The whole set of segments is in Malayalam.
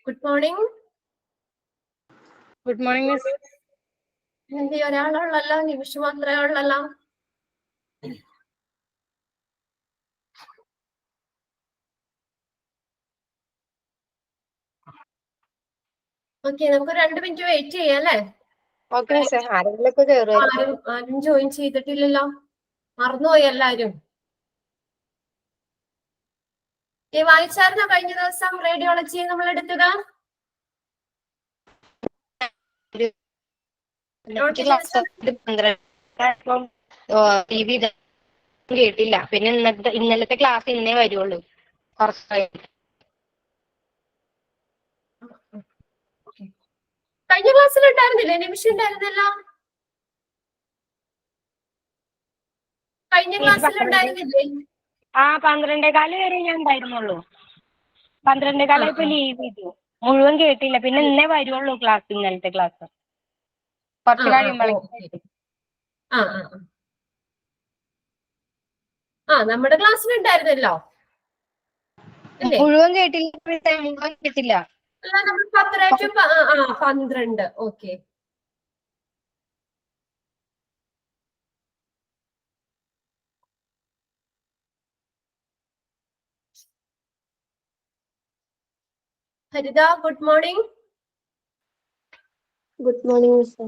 Good morning. Good morning, Miss. എന്ത് ഒരാളുള്ളല്ലോ, നിമിഷം മാത്രമേ ഉള്ളല്ലോ. ഓക്കെ, നമുക്ക് 2 മിനിറ്റ് വെയിറ്റ് ചെയ്യാം അല്ലേ? Okay, Miss. ആരെങ്കിലൊക്കെ കേറുമായിരിക്കും. ആരും ജോയിൻ ചെയ്തിട്ടില്ലല്ലോ, മറന്നുപോയി എല്ലാരും. വായിച്ചായിരുന്നോ കഴിഞ്ഞ ദിവസം റേഡിയോളജി നമ്മൾ എടുത്തത്? കേട്ടില്ല. പിന്നെ ഇന്നലത്തെ ക്ലാസ് ഇന്നേ വരുള്ളൂ. കഴിഞ്ഞ ക്ലാസ്സിൽ ഉണ്ടായിരുന്നില്ലേ? നിമിഷം ഉണ്ടായിരുന്നല്ലോ. കഴിഞ്ഞ ക്ലാസ്സിൽ ഉണ്ടായിരുന്നില്ലേ? 12:15 വരെ ഞാൻ ഉണ്ടായിരുന്നുള്ളൂ. 12:15 ഇപ്പൊ ലീവ് ചെയ്തു. മുഴുവൻ കേട്ടില്ല. പിന്നെ ഇന്നേ വരുള്ളൂ ക്ലാസ്, ഇന്നലത്തെ ക്ലാസ് കുറച്ച് കഴിയുമ്പോഴേക്കും. നമ്മുടെ ക്ലാസ്സിൽ ഉണ്ടായിരുന്നല്ലോ. മുഴുവൻ കേട്ടില്ല. നമ്മൾ 10 to 12. Okay. Haritha, good morning. Good morning miss.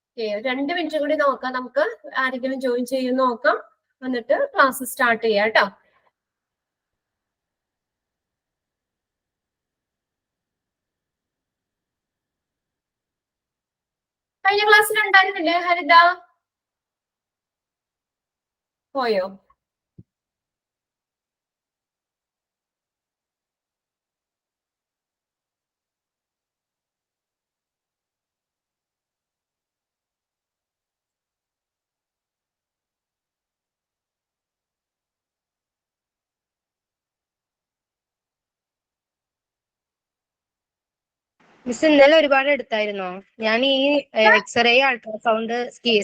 Okay, 2 minute കൂടി നോക്കാം. നമുക്ക് ആരെങ്കിലും ജോയിൻ ചെയ്യുന്ന നോക്കാം, എന്നിട്ട് ക്ലാസ് സ്റ്റാർട്ട് ചെയ്യാം കേട്ടോ. കഴിഞ്ഞ ക്ലാസ്സിൽ ഉണ്ടായിരുന്നില്ലേ ഹരിത? പോയോ? മിസ് ഇന്നലെ ഒരുപാട് എടുത്തായിരുന്നോ? ഞാൻ ഈ x-ray, ultrasound,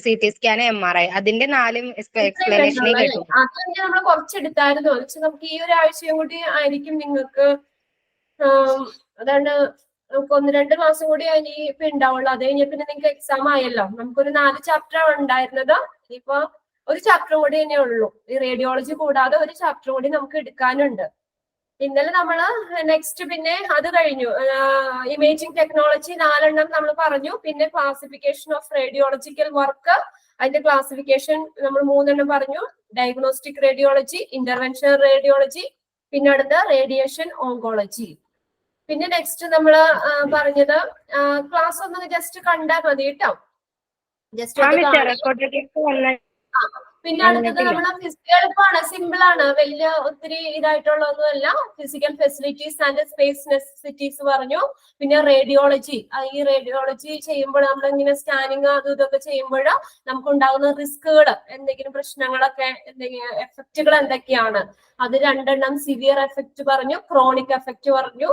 CT scan, MRI അതിന്റെ 4 എക്സ്പ്ലനേഷനേ കേട്ടു. അതൊക്കെ നമ്മൾ കുറച്ചെടുത്തായിരുന്നു. നമുക്ക് ഈ ഒരാഴ്ചയും കൂടി ആയിരിക്കും നിങ്ങൾക്ക്. അതാണ് നമുക്ക് 1-2 ക്ലാസ്സും കൂടി ഇപ്പൊ ഉണ്ടാവുള്ളൂ. അത് കഴിഞ്ഞ പിന്നെ നിങ്ങൾക്ക് എക്സാം ആയല്ലോ. നമുക്കൊരു 4 ചാപ്റ്റർ ഉണ്ടായിരുന്നത്. ഇപ്പൊ ഒരു ചാപ്റ്റർ കൂടി തന്നെ ഉള്ളൂ. ഈ റേഡിയോളജി കൂടാതെ ഒരു ചാപ്റ്റർ കൂടി നമുക്ക് എടുക്കാനുണ്ട്. ഇന്നലെ നമ്മള് നെക്സ്റ്റ് പിന്നെ അത് കഴിഞ്ഞു. ഇമേജിംഗ് ടെക്നോളജി 4 എണ്ണം നമ്മൾ പറഞ്ഞു. പിന്നെ ക്ലാസിഫിക്കേഷൻ ഓഫ് റേഡിയോളജിക്കൽ വർക്ക്, അതിന്റെ ക്ലാസിഫിക്കേഷൻ നമ്മൾ 3 എണ്ണം പറഞ്ഞു. ഡയഗ്നോസ്റ്റിക് റേഡിയോളജി, ഇന്റർവെൻഷണൽ റേഡിയോളജി, പിന്നെ അടുത്ത റേഡിയേഷൻ ഓങ്കോളജി. പിന്നെ നെക്സ്റ്റ് നമ്മൾ പറഞ്ഞത് ക്ലാസ് ഒന്ന് ജസ്റ്റ് കണ്ടാൽ മതി കേട്ടോ. ജസ്റ്റ് പിന്നെ അടുത്തത് നമ്മുടെ എളുപ്പമാണ്, സിമ്പിൾ ആണ്, വലിയ ഒത്തിരി ഇതായിട്ടുള്ളതൊന്നുമല്ല. Physical facilities and space necessities പറഞ്ഞു. പിന്നെ റേഡിയോളജി, ഈ റേഡിയോളജി ചെയ്യുമ്പോൾ നമ്മളിങ്ങനെ സ്കാനിങ് അതും ഇതൊക്കെ ചെയ്യുമ്പോൾ നമുക്ക് ഉണ്ടാകുന്ന റിസ്കുകൾ, എന്തെങ്കിലും പ്രശ്നങ്ങളൊക്കെ, എന്തെങ്കിലും എഫക്റ്റുകൾ എന്തൊക്കെയാണ്, അത് 2 എണ്ണം. സിവിയർ എഫക്റ്റ് പറഞ്ഞു, ക്രോണിക് എഫക്റ്റ് പറഞ്ഞു.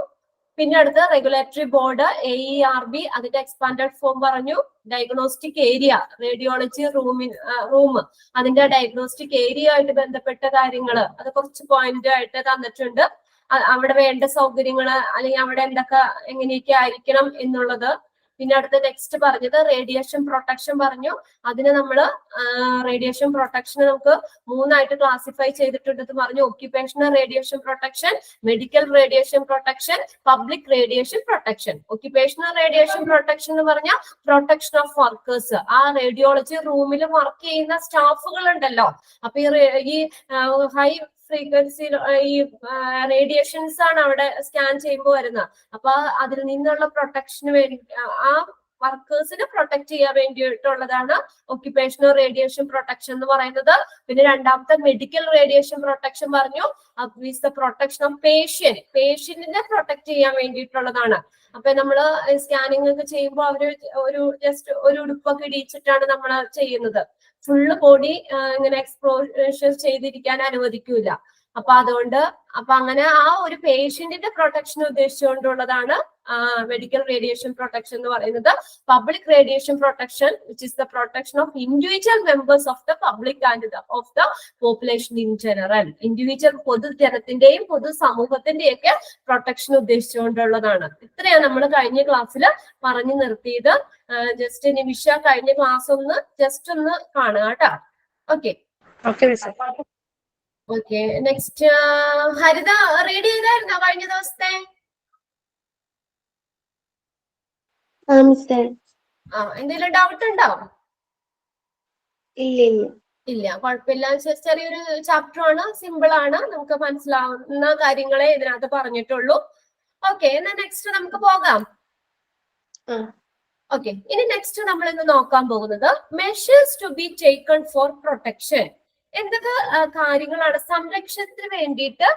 പിന്നെ അടുത്ത് റെഗുലേറ്ററി ബോർഡ്, AERB, അതിന്റെ എക്സ്പാൻഡഡ് ഫോം പറഞ്ഞു. ഡയഗ്നോസ്റ്റിക് ഏരിയ, റേഡിയോളജി റൂം, അതിന്റെ ഡയഗ്നോസ്റ്റിക് ഏരിയ ആയിട്ട് ബന്ധപ്പെട്ട കാര്യങ്ങൾ, അത് കുറച്ച് പോയിന്റ് ആയിട്ട് തന്നിട്ടുണ്ട്. അവിടെ വേണ്ട സൗകര്യങ്ങള്, അല്ലെങ്കിൽ അവിടെ എന്തൊക്കെ എങ്ങനെയൊക്കെ ആയിരിക്കണം എന്നുള്ളത്. പിന്നെ അടുത്ത നെക്സ്റ്റ് പറഞ്ഞത് റേഡിയേഷൻ പ്രൊട്ടക്ഷൻ പറഞ്ഞു. അതിന് നമ്മള് റേഡിയേഷൻ പ്രൊട്ടക്ഷന് നമുക്ക് 3 ആയിട്ട് ക്ലാസിഫൈ ചെയ്തിട്ടുണ്ടെന്ന് പറഞ്ഞു. Occupational radiation protection, medical radiation protection, public radiation protection. Occupational radiation protection എന്ന് പറഞ്ഞാൽ പ്രൊട്ടക്ഷൻ ഓഫ് വർക്കേഴ്സ്, ആ റേഡിയോളജി റൂമിൽ വർക്ക് ചെയ്യുന്ന സ്റ്റാഫുകൾ ഉണ്ടല്ലോ. അപ്പൊ ഈ ഹൈ ഫ്രീക്വൻസി ഈ റേഡിയേഷൻസ് ആണ് അവിടെ സ്കാൻ ചെയ്യുമ്പോൾ വരുന്നത്. അപ്പൊ അതിൽ നിന്നുള്ള പ്രൊട്ടക്ഷന് വേണ്ടി, ആ വർക്കേഴ്സിനെ പ്രൊട്ടക്ട് ചെയ്യാൻ വേണ്ടിയിട്ടുള്ളതാണ് ഒക്യുപേഷണൽ റേഡിയേഷൻ പ്രൊട്ടക്ഷൻ എന്ന് പറയുന്നത്. പിന്നെ രണ്ടാമത്തെ മെഡിക്കൽ റേഡിയേഷൻ പ്രൊട്ടക്ഷൻ പറഞ്ഞു. മീൻസ് ദ പ്രൊട്ടക്ഷൻ ഓഫ് പേഷ്യന്റിനെ പ്രൊട്ടക്ട് ചെയ്യാൻ വേണ്ടിയിട്ടുള്ളതാണ്. അപ്പൊ നമ്മള് സ്കാനിങ് ഒക്കെ ചെയ്യുമ്പോൾ അവര് ജസ്റ്റ് ഒരു ഉടുപ്പൊക്കെ ഇടിച്ചിട്ടാണ് നമ്മൾ ചെയ്യുന്നത്. ഫുള്ള് ബോഡി ഇങ്ങനെ എക്സ്പോഷർ ചെയ്തിരിക്കാൻ അനുവദിക്കൂല. അപ്പൊ അതുകൊണ്ട് അങ്ങനെ ആ ഒരു പേഷ്യന്റിന്റെ പ്രൊട്ടക്ഷൻ ഉദ്ദേശിച്ചുകൊണ്ടുള്ളതാണ് മെഡിക്കൽ റേഡിയേഷൻ പ്രൊട്ടക്ഷൻ എന്ന് പറയുന്നത്. Public radiation protection which is the protection of individual members of the public and of the population in general. Individual പൊതുജനത്തിന്റെയും പൊതുസമൂഹത്തിന്റെയും ഒക്കെ പ്രൊട്ടക്ഷൻ ഉദ്ദേശിച്ചുകൊണ്ടുള്ളതാണ്. ഇത്രയാണ് നമ്മൾ കഴിഞ്ഞ ക്ലാസ്സിൽ പറഞ്ഞു നിർത്തിയത്. ജസ്റ്റ് നിമിഷ കഴിഞ്ഞ ക്ലാസ് ഒന്ന് ജസ്റ്റ് ഒന്ന് കാണുക കേട്ടോ. Okay okay. നെക്സ്റ്റ് ഹരിത റീഡ് ചെയ്തായിരുന്നോ കഴിഞ്ഞ ദിവസത്തെ? എന്തെങ്കിലും ഡൗട്ട് ഉണ്ടോ? ഇല്ല, കുഴപ്പമില്ല. ചെറിയൊരു ചാപ്റ്റർ ആണ്, സിമ്പിൾ ആണ്, നമുക്ക് മനസ്സിലാവുന്ന കാര്യങ്ങളെ ഇതിനകത്ത് പറഞ്ഞിട്ടുള്ളൂ. ഓക്കെ, എന്നാ നെക്സ്റ്റ് നമുക്ക് പോകാം. ഓക്കെ, ഇനി നെക്സ്റ്റ് നമ്മൾ ഇന്ന് നോക്കാൻ പോകുന്നത് measures to be taken for protection. എന്തൊക്കെ കാര്യങ്ങളാണ് സംരക്ഷണത്തിന് വേണ്ടിയിട്ട്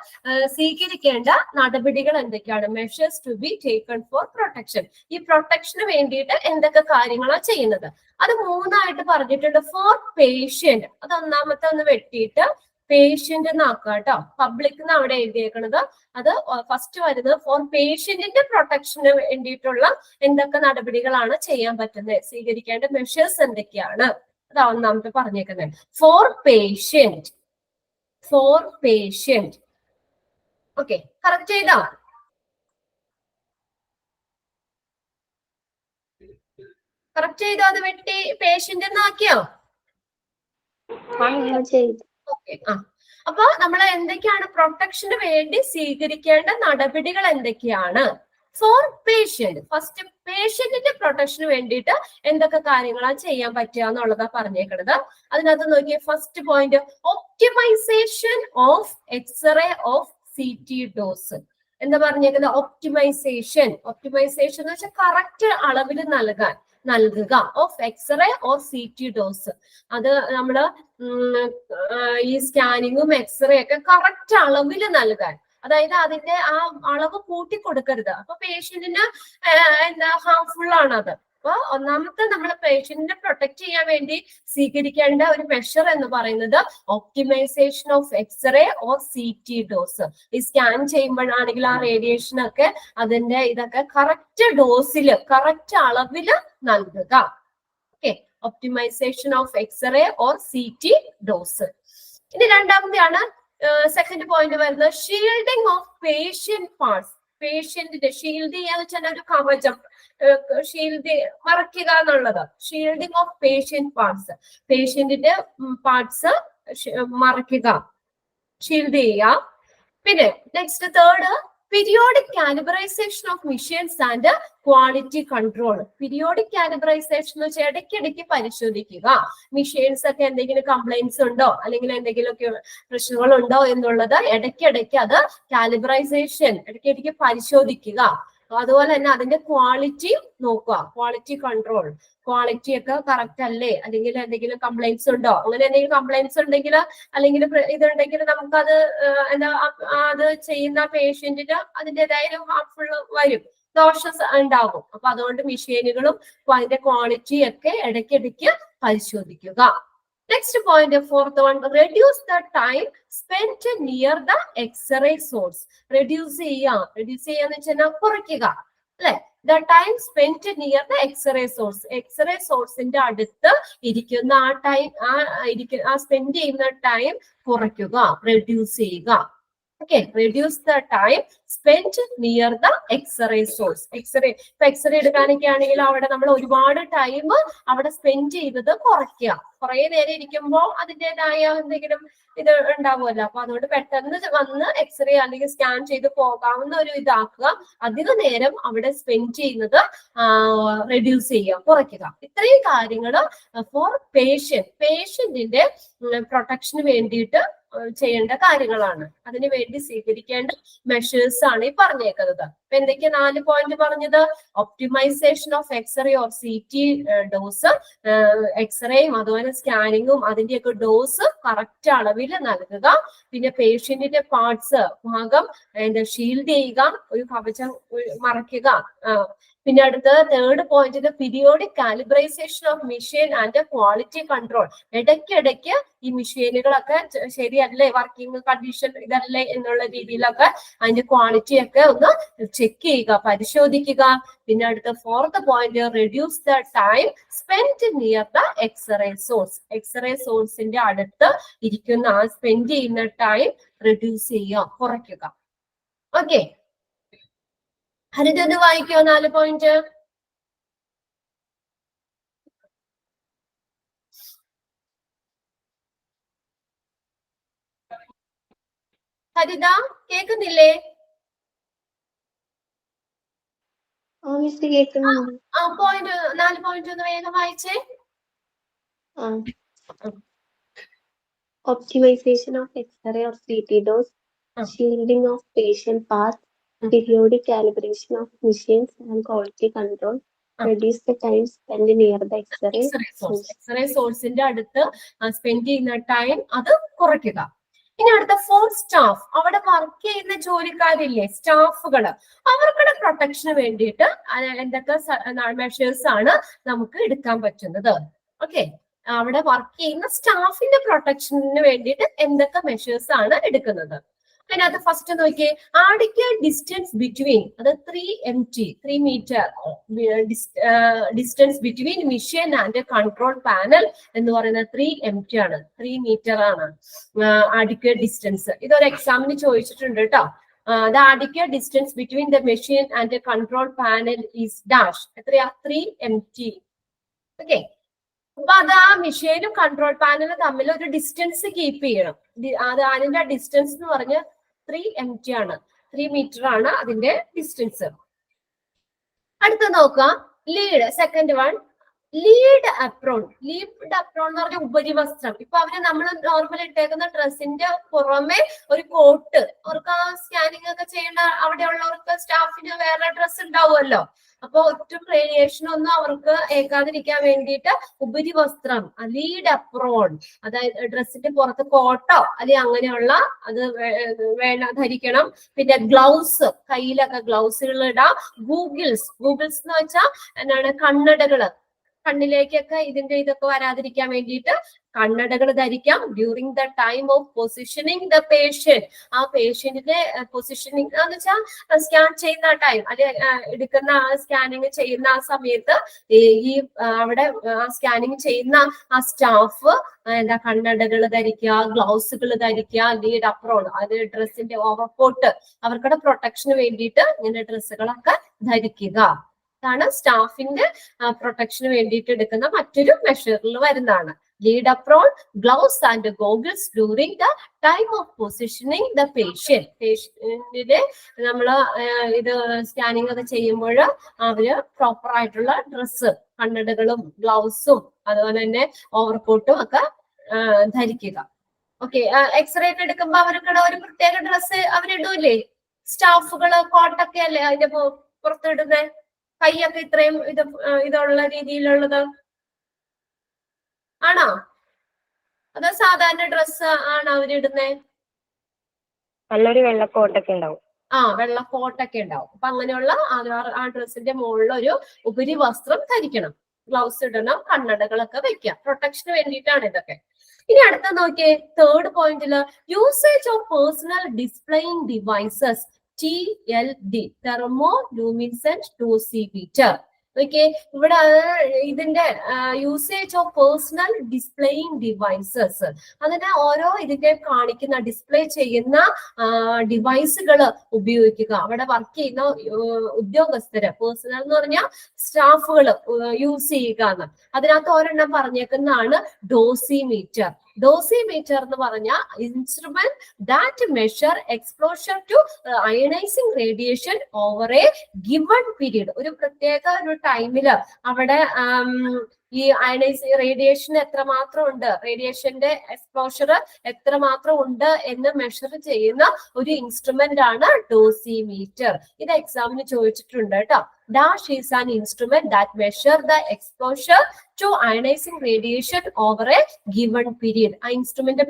സ്വീകരിക്കേണ്ട നടപടികൾ എന്തൊക്കെയാണ്? Measures to be taken for protection. ഈ പ്രൊട്ടക്ഷന് വേണ്ടിയിട്ട് എന്തൊക്കെ കാര്യങ്ങളാണ് ചെയ്യുന്നത്? അത് മൂന്നായിട്ട് പറഞ്ഞിട്ടുണ്ട്. ഫോർ പേഷ്യന്റ്, അത് ഒന്നാമത്തെ ഒന്ന് വെട്ടിയിട്ട് പേഷ്യന്റ് എന്നാക്കുക കേട്ടോ. പബ്ലിക് എന്ന് അവിടെ എഴുതിയേക്കണത്. അത് ഫസ്റ്റ് വരുന്നത് ഫോർ പേഷ്യന്റിന്റെ പ്രൊട്ടക്ഷന് വേണ്ടിയിട്ടുള്ള എന്തൊക്കെ നടപടികളാണ് ചെയ്യാൻ പറ്റുന്നത്, സ്വീകരിക്കേണ്ട മെഷേഴ്സ് എന്തൊക്കെയാണ്, അതാ ഒന്നാമത്തെ പറഞ്ഞേക്കുന്നത്. For patient, for patient. Okay, correct ചെയ്തോ? കറക്റ്റ് ചെയ്തോ? അത് വെട്ടി പേഷ്യന്റ് എന്നാക്കിയോ? ഓക്കെ. അപ്പൊ നമ്മൾ എന്തൊക്കെയാണ് പ്രൊട്ടക്ഷന് വേണ്ടി സ്വീകരിക്കേണ്ട നടപടികൾ എന്തൊക്കെയാണ്? ഫോർ പേഷ്യന്റ്, ഫസ്റ്റ് പേഷ്യന്റിന്റെ പ്രൊട്ടക്ഷന് വേണ്ടിയിട്ട് എന്തൊക്കെ കാര്യങ്ങളാണ് ചെയ്യാൻ പറ്റുക എന്നുള്ളതാ പറഞ്ഞേക്കണത്. അതിനകത്ത് നോക്കിയ first point, optimisation of x-ray of CT dose. എന്താ പറഞ്ഞേക്കുന്നത്? ഒപ്റ്റിമൈസേഷൻ. ഒപ്റ്റിമൈസേഷൻ എന്ന് വെച്ചാൽ കറക്റ്റ് അളവിൽ നൽകുക of x-ray or CT dose. അത് നമ്മള് ഈ സ്കാനിങ്ങും എക്സ്റേ ഒക്കെ കറക്റ്റ് അളവിൽ നൽകാൻ, അതായത് അതിന്റെ ആ അളവ് കൂട്ടി കൊടുക്കരുത്. അപ്പൊ പേഷ്യന്റിന് എന്താ ഹാർംഫുൾ ആണ് അത്. അപ്പൊ ഒന്നാമത്തെ നമ്മൾ പേഷ്യന്റിനെ പ്രൊട്ടക്ട് ചെയ്യാൻ വേണ്ടി സ്വീകരിക്കേണ്ട ഒരു മെഷർ എന്ന് പറയുന്നത് optimisation of x-ray or CT dose. ഈ സ്കാൻ ചെയ്യുമ്പോഴാണെങ്കിൽ ആ റേഡിയേഷൻ ഒക്കെ അതിന്റെ ഇതൊക്കെ കറക്റ്റ് ഡോസില് കറക്റ്റ് അളവില് നൽകുക. Okay, optimisation of x-ray or CT dose. ഇനി രണ്ടാമത്തെയാണ് സെക്കൻഡ് പോയിന്റ് വരുന്നത് ഷീൽഡിംഗ് ഓഫ് പേഷ്യന്റ് പാർട്സ്. പേഷ്യന്റിന്റെ ഷീൽഡ് ചെയ്യാന്ന് വെച്ചാൽ ഒരു കവചം, ഷീൽഡ് മറയ്ക്കുക എന്നുള്ളത്. ഷീൽഡിംഗ് ഓഫ് പേഷ്യന്റ് പാർട്സ്, പേഷ്യന്റിന്റെ പാർട്സ് മറയ്ക്കുക, ഷീൽഡ് ചെയ്യുക. പിന്നെ next third, periodic calibration of machines and quality control. Periodic calibration എന്ന് വെച്ചാൽ ഇടയ്ക്കിടയ്ക്ക് പരിശോധിക്കുക. മെഷീൻസ് ഒക്കെ എന്തെങ്കിലും കംപ്ലൈന്റ്സ് ഉണ്ടോ അല്ലെങ്കിൽ എന്തെങ്കിലുമൊക്കെ പ്രശ്നങ്ങളുണ്ടോ എന്നുള്ളത് ഇടയ്ക്കിടയ്ക്ക് അത് കാലിബ്രൈസേഷൻ ഇടയ്ക്കിടയ്ക്ക് പരിശോധിക്കുക. അതുപോലെ തന്നെ അതിന്റെ ക്വാളിറ്റി നോക്കുക, ക്വാളിറ്റി കൺട്രോൾ. ക്വാളിറ്റി ഒക്കെ കറക്റ്റ് അല്ലേ, അല്ലെങ്കിൽ എന്തെങ്കിലും കംപ്ലൈന്റ്സ് ഉണ്ടോ, അങ്ങനെ എന്തെങ്കിലും കംപ്ലൈന്റ്സ് ഉണ്ടെങ്കിൽ അല്ലെങ്കിൽ ഇതുണ്ടെങ്കിൽ നമുക്കത് എന്താ അത് ചെയ്യുന്ന പേഷ്യന്റിന് അതിൻ്റെതായ ഹാർംഫുൾ വരും, ദോഷം ഉണ്ടാകും. അപ്പൊ അതുകൊണ്ട് മെഷീനുകളും അതിന്റെ ക്വാളിറ്റി ഒക്കെ ഇടയ്ക്കിടയ്ക്ക് പരിശോധിക്കുക. Next point, fourth one, reduce the time spend near the x-ray source. Reduce ചെയ്യാന്ന് വെച്ചാൽ കുറയ്ക്കുക അല്ലെ. The time spend near the x-ray source. X-ray സോഴ്സിന്റെ അടുത്ത് ഇരിക്കുന്ന ആ ടൈം ആ സ്പെൻഡ് ചെയ്യുന്ന ടൈം കുറയ്ക്കുക, റെഡ്യൂസ് ചെയ്യുക. Okay, reduce the time spend near the x-ray source. ഇപ്പൊ എക്സ്റേ എടുക്കാനൊക്കെ ആണെങ്കിൽ അവിടെ നമ്മൾ ഒരുപാട് ടൈം അവിടെ സ്പെൻഡ് ചെയ്തത് കുറയ്ക്കുക. കുറെ നേരം ഇരിക്കുമ്പോൾ അതിൻ്റെതായ എന്തെങ്കിലും ഇത് ഉണ്ടാവുമല്ലോ. അപ്പൊ അതുകൊണ്ട് പെട്ടെന്ന് വന്ന് എക്സ്റേ അല്ലെങ്കിൽ സ്കാൻ ചെയ്ത് പോകാവുന്ന ഒരു ഇതാക്കുക. അധിക നേരം അവിടെ സ്പെൻഡ് ചെയ്യുന്നത് റെഡ്യൂസ് ചെയ്യുക, കുറയ്ക്കുക. ഇത്രയും കാര്യങ്ങൾ ഫോർ പേഷ്യന്റിന്റെ പ്രൊട്ടക്ഷന് വേണ്ടിയിട്ട് ചെയ്യേണ്ട കാര്യങ്ങളാണ്. അതിനു വേണ്ടി സ്വീകരിക്കേണ്ട മെഷേഴ്സ് ആണ് ഈ പറഞ്ഞേക്കുന്നത്. അപ്പൊ എന്തൊക്കെയാ 4 പോയിന്റ് പറഞ്ഞത്? Optimisation of x-ray or CT dose. എക്സ്റേയും അതുപോലെ സ്കാനിങ്ങും അതിന്റെയൊക്കെ ഡോസ് കറക്റ്റ് അളവിൽ നൽകുക. പിന്നെ പേഷ്യന്റിന്റെ പാർട്സ് ഭാഗം ഷീൽഡ് ചെയ്യുക, ഒരു കവചം മറയ്ക്കുക. പിന്നെ അടുത്ത third point periodic calibration of machine and quality control. ഇടയ്ക്കിടയ്ക്ക് ഈ മെഷീനുകളൊക്കെ ശരിയല്ലേ, വർക്കിംഗ് കണ്ടീഷൻ ഇതല്ലേ എന്നുള്ള രീതിയിലൊക്കെ അതിന്റെ ക്വാളിറ്റി ഒക്കെ ഒന്ന് ചെക്ക് ചെയ്യുക, പരിശോധിക്കുക. പിന്നെ അടുത്ത fourth point reduce the time spend near the x-ray source. X-ray സോഴ്സിന്റെ അടുത്ത് ഇരിക്കുന്ന ആ സ്പെൻഡ് ചെയ്യുന്ന ടൈം റെഡ്യൂസ് ചെയ്യുക, കുറയ്ക്കുക. ഓക്കെ, ഹരിതൊന്ന് വായിക്കോ 4 പോയിന്റ്. ഹരിത കേൾക്കുന്നില്ലേ? പോയിന്റ് 4 പോയിന്റ് ഒന്ന് വേഗം വായിച്ചേ. Optimization of X-ray or CT dose, shielding of patient path, periodic calibration of machines and quality control, reduce the time spent near the X-ray source. X-ray സോഴ്സിന്റെ അടുത്ത് സ്പെൻഡ് ചെയ്യുന്ന ടൈം അത് കുറയ്ക്കുക. ഇനി അടുത്ത ഫോർ സ്റ്റാഫ്, അവിടെ വർക്ക് ചെയ്യുന്ന ജോലിക്കാരില്ലേ, സ്റ്റാഫുകള്, അവർക്കുടെ പ്രൊട്ടക്ഷന് വേണ്ടിയിട്ട് എന്തൊക്കെ മെഷേഴ്സ് ആണ് നമുക്ക് എടുക്കാൻ പറ്റുന്നത്? ഓക്കെ, അവിടെ വർക്ക് ചെയ്യുന്ന സ്റ്റാഫിന്റെ പ്രൊട്ടക്ഷന് വേണ്ടിയിട്ട് എന്തൊക്കെ മെഷേഴ്സ് ആണ് എടുക്കുന്നത്? അതിനകത്ത് ഫസ്റ്റ് നോക്കിയേ, ആഡിക്വേറ്റ് ഡിസ്റ്റൻസ് ബിറ്റ്വീൻ, അത് 3 metre distance between machine and control panel എന്ന് പറയുന്നത് 3 MT ആണ്, 3 മീറ്റർ ആണ് ആഡിക്വേറ്റ് ഡിസ്റ്റൻസ്. ഇതൊരു എക്സാമിന് ചോദിച്ചിട്ടുണ്ട് കേട്ടോ. The adequate distance between the machine and the control panel is dash. എത്രയാ? 3 MT. ഓക്കെ, അപ്പൊ അത് ആ മെഷീനും കൺട്രോൾ പാനലും തമ്മിൽ ഒരു ഡിസ്റ്റൻസ് കീപ്പ് ചെയ്യണം. അത് അതിന്റെ ഡിസ്റ്റൻസ് എന്ന് പറഞ്ഞ് 3 MT ആണ്, 3 മീറ്റർ ആണ് അതിന്റെ ഡിസ്റ്റൻസ്. അടുത്ത നോക്കുക, lead, second one, lead apron. Lead apron എന്ന് പറഞ്ഞ ഉപരിവസ്ത്രം. ഇപ്പൊ അവര് നമ്മൾ നോർമൽ ഇട്ടേക്കുന്ന ഡ്രസ്സിന്റെ പുറമെ ഒരു കോട്ട്, അവർക്ക് സ്കാനിങ് ഒക്കെ ചെയ്യേണ്ട അവിടെയുള്ളവർക്ക് സ്റ്റാഫിന് വേറെ ഡ്രസ്സ് ഉണ്ടാവുമല്ലോ. അപ്പൊ ഒറ്റ റേഡിയേഷൻ ഒന്നും അവർക്ക് ഏക്കാതിരിക്കാൻ വേണ്ടിയിട്ട് ഉപരിവസ്ത്രം, ലീഡ് അപ്രോൺ, അതായത് ഡ്രസ്സിന്റെ പുറത്ത് കോട്ടോ അല്ലെങ്കിൽ അങ്ങനെയുള്ള അത് ധരിക്കണം. പിന്നെ ഗ്ലൗസ്, കയ്യിലൊക്കെ ഗ്ലൗസുകൾ ഇടാം. ഗൂഗിൾസ് എന്ന് വെച്ചാൽ എന്താണ്, കണ്ണടകള്, കണ്ണിലേക്കൊക്കെ ഇതിന്റെ ഇതൊക്കെ വരാതിരിക്കാൻ വേണ്ടിയിട്ട് കണ്ണടകൾ ധരിക്കാം. During the time of positioning the patient, ആ പേഷ്യന്റിന്റെ പൊസിഷനിങ് എന്ന് വെച്ചാൽ സ്കാൻ ചെയ്യുന്ന ടൈം, അല്ലെ എടുക്കുന്ന സ്കാനിങ് ചെയ്യുന്ന ആ സമയത്ത് ഈ അവിടെ സ്കാനിങ് ചെയ്യുന്ന ആ സ്റ്റാഫ് എന്താ കണ്ണടകൾ ധരിക്കുക, ഗ്ലൗസുകൾ ധരിക്കുക. ലീഡ് അപ്രോൺ, അത് ഡ്രസ്സിന്റെ ഓവർകോട്ട്, അവർക്കുടെ പ്രൊട്ടക്ഷന് വേണ്ടിയിട്ട് ഇങ്ങനെ ഡ്രസ്സുകളൊക്കെ ധരിക്കുക. ാണ് സ്റ്റാഫിന്റെ പ്രൊട്ടക്ഷന് വേണ്ടിയിട്ട് എടുക്കുന്ന മറ്റൊരു മെഷറിൽ വരുന്നതാണ്. Lead apron, gloves and goggles during the time of positioning the patient. പേഷ്യന്റിന് നമ്മള് ഇത് സ്കാനിങ് ഒക്കെ ചെയ്യുമ്പോൾ അവര് പ്രോപ്പർ ആയിട്ടുള്ള ഡ്രസ്സ്, കണ്ണടകളും ഗ്ലൗസും അതുപോലെ തന്നെ ഓവർകോട്ടും ഒക്കെ ധരിക്കുക. ഓക്കെ, എക്സ്റേ ഒക്കെ എടുക്കുമ്പോ അവർക്കുടെ ഒരു പ്രത്യേക ഡ്രസ്സ് അവരിടൂലേ, സ്റ്റാഫുകള് കോട്ടൊക്കെ അല്ലേ അതിന്റെ പുറത്തിടുന്നേ, കൈയൊക്കെ ഇത്രയും ഇതുള്ള രീതിയിലുള്ളത് ആണോ, അതോ സാധാരണ ഡ്രസ്സ് ആണോ അവരിടുന്നേ? നല്ലൊരു വെള്ളക്കോട്ടൊക്കെ ഉണ്ടാവും. വെള്ളക്കോട്ടൊക്കെ ഉണ്ടാവും. അപ്പൊ അങ്ങനെയുള്ള ആ ഡ്രസ്സിന്റെ മുകളിൽ ഒരു ഉപരിവസ്ത്രം ധരിക്കണം, ഗ്ലൗസ് ഇടണം, കണ്ണടകളൊക്കെ വെക്കാം. പ്രൊട്ടക്ഷന് വേണ്ടിയിട്ടാണ് ഇതൊക്കെ. ഇനി അടുത്ത നോക്കിയേ, തേർഡ് പോയിന്റില് usage of personal displaying devices, TLD, thermoluminescent dosimeter. Okay, ഇവിടെ ഇതിന്റെ usage of personal displaying devices, അതിനെ ഓരോ ഇതിന്റെ കാണിക്കുന്ന ഡിസ്പ്ലേ ചെയ്യുന്ന ഡിവൈസുകൾ ഉപയോഗിക്കുക. അവിടെ വർക്ക് ചെയ്യുന്ന ഉദ്യോഗസ്ഥര്, പേഴ്സണൽ എന്ന് പറഞ്ഞാൽ സ്റ്റാഫുകൾ യൂസ് ചെയ്യുക എന്ന്. അതിനകത്ത് ഒരെണ്ണം പറഞ്ഞേക്കുന്നതാണ് ഡോസിമീറ്റർ. ഡോസിമീറ്റർ എന്ന് പറഞ്ഞാൽ instrument that measure exposure to ionising radiation over a given period. ഒരു പ്രത്യേക ഒരു ടൈമില് അവിടെ ഈ അയണൈസിങ് റേഡിയേഷൻ എത്രമാത്രം ഉണ്ട്, റേഡിയേഷന്റെ എക്സ്പോഷർ എത്രമാത്രം ഉണ്ട് എന്ന് മെഷർ ചെയ്യുന്ന ഒരു ഇൻസ്ട്രുമെന്റ് ആണ് ഡോസിമീറ്റർ. ഇത് എക്സാമിന് ചോദിച്ചിട്ടുണ്ട് കേട്ടോ. Dash is an instrument that measure the exposure to ionizing radiation over a given period. ആ ഇൻസ്ട്രുമെന്റ്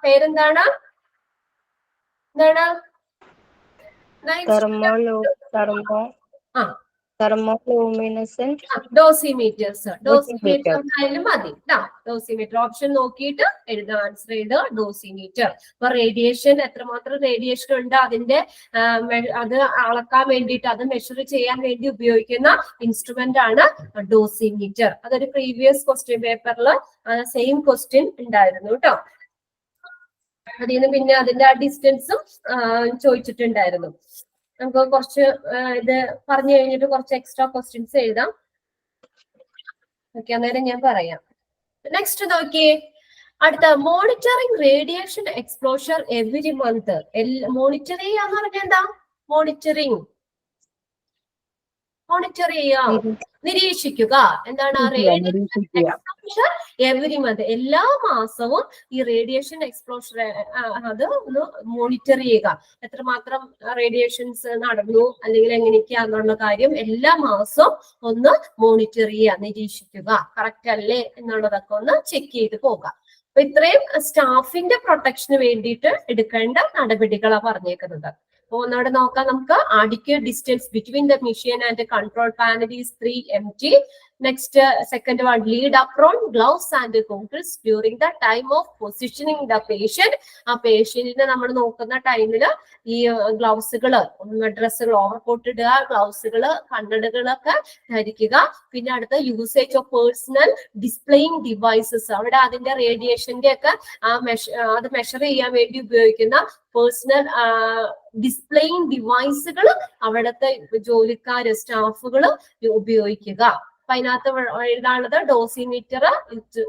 പേരെന്താണ്? തെർമോലൂമിനസെന്റ് ഡോസിമീറ്റേഴ്സ് ഡോസിമീറ്റർ. ആയാലും മതി ട്ടാ. ഡോസിമീറ്റർ ഓപ്ഷൻ നോക്കിയിട്ട് എഴുതാൻ ആൻസർ ചെയ്ത് ഡോസിമീറ്റർ. അപ്പൊ റേഡിയേഷൻ എത്രമാത്രം റേഡിയേഷൻ ഉണ്ട് അതിന്റെ അത് അളക്കാൻ വേണ്ടിയിട്ട് അത് മെഷർ ചെയ്യാൻ വേണ്ടി ഉപയോഗിക്കുന്ന ഇൻസ്ട്രുമെന്റ് ആണ് ഡോസിമീറ്റർ. അതൊരു പ്രീവിയസ് ക്വസ്റ്റ്യൻ പേപ്പറിൽ സെയിം ക്വസ്റ്റ്യൻ ഉണ്ടായിരുന്നു കേട്ടോ. അതിൽ നിന്ന് പിന്നെ അതിന്റെ ആ ഡിസ്റ്റൻസും ചോദിച്ചിട്ടുണ്ടായിരുന്നു. നമുക്ക് കുറച്ച് ഇത് പറഞ്ഞു കഴിഞ്ഞിട്ട് കുറച്ച് എക്സ്ട്രാ ക്വസ്റ്റ്യൻസ് എഴുതാം. ഓക്കെ, അന്നേരം ഞാൻ പറയാം. നെക്സ്റ്റ് നോക്കിയേ, അടുത്ത monitoring radiation exposure every month. Monitor ചെയ്യാന്ന് പറഞ്ഞാൽ എന്താ? മോണിറ്ററിങ് നിരീക്ഷിക്കുക. എന്താണ് എക്സ്പോഷർ എവറി മന്ത്? എല്ലാ മാസവും ഈ റേഡിയേഷൻ എക്സ്പോഷർ അത് ഒന്ന് മോണിറ്റർ ചെയ്യുക. എത്രമാത്രം റേഡിയേഷൻസ് നടന്നു അല്ലെങ്കിൽ എങ്ങനെയൊക്കെയാന്നുള്ള കാര്യം എല്ലാ മാസവും ഒന്ന് മോണിറ്റർ ചെയ്യുക, നിരീക്ഷിക്കുക. കറക്റ്റ് അല്ലേ എന്നുള്ളതൊക്കെ ഒന്ന് ചെക്ക് ചെയ്ത് പോകാം. അപ്പൊ ഇത്രയും സ്റ്റാഫിന്റെ പ്രൊട്ടക്ഷന് വേണ്ടിയിട്ട് എടുക്കേണ്ട നടപടികളാണ് പറഞ്ഞേക്കുന്നത്. അപ്പൊ ഒന്നോടെ നോക്കാം നമുക്ക്. adequate distance between the machine and the control panel is 3 mt. Next, second one, lead apron, gloves and goggles during the time of positioning the patient. ആ പേഷ്യന്റിനെ നമ്മൾ നോക്കുന്ന ടൈമില് ഈ ഗ്ലൗസുകള്, ഡ്രസ്സുകൾ, ഓവർകോട്ട് ഇടുക, ഗ്ലൗസുകള്, കണ്ണടകളൊക്കെ ധരിക്കുക. പിന്നെ അടുത്ത usage of personal displaying devices. അവിടെ അതിന്റെ റേഡിയേഷന്റെ ഒക്കെ അത് മെഷർ ചെയ്യാൻ വേണ്ടി ഉപയോഗിക്കുന്ന പേഴ്സണൽ ഡിസ്പ്ലേയിങ് ഡിവൈസുകൾ അവിടുത്തെ ജോലിക്കാര്, സ്റ്റാഫുകൾ ഉപയോഗിക്കുക. അപ്പൊ അതിനകത്ത് എഴുതാനുള്ളത് dosimeter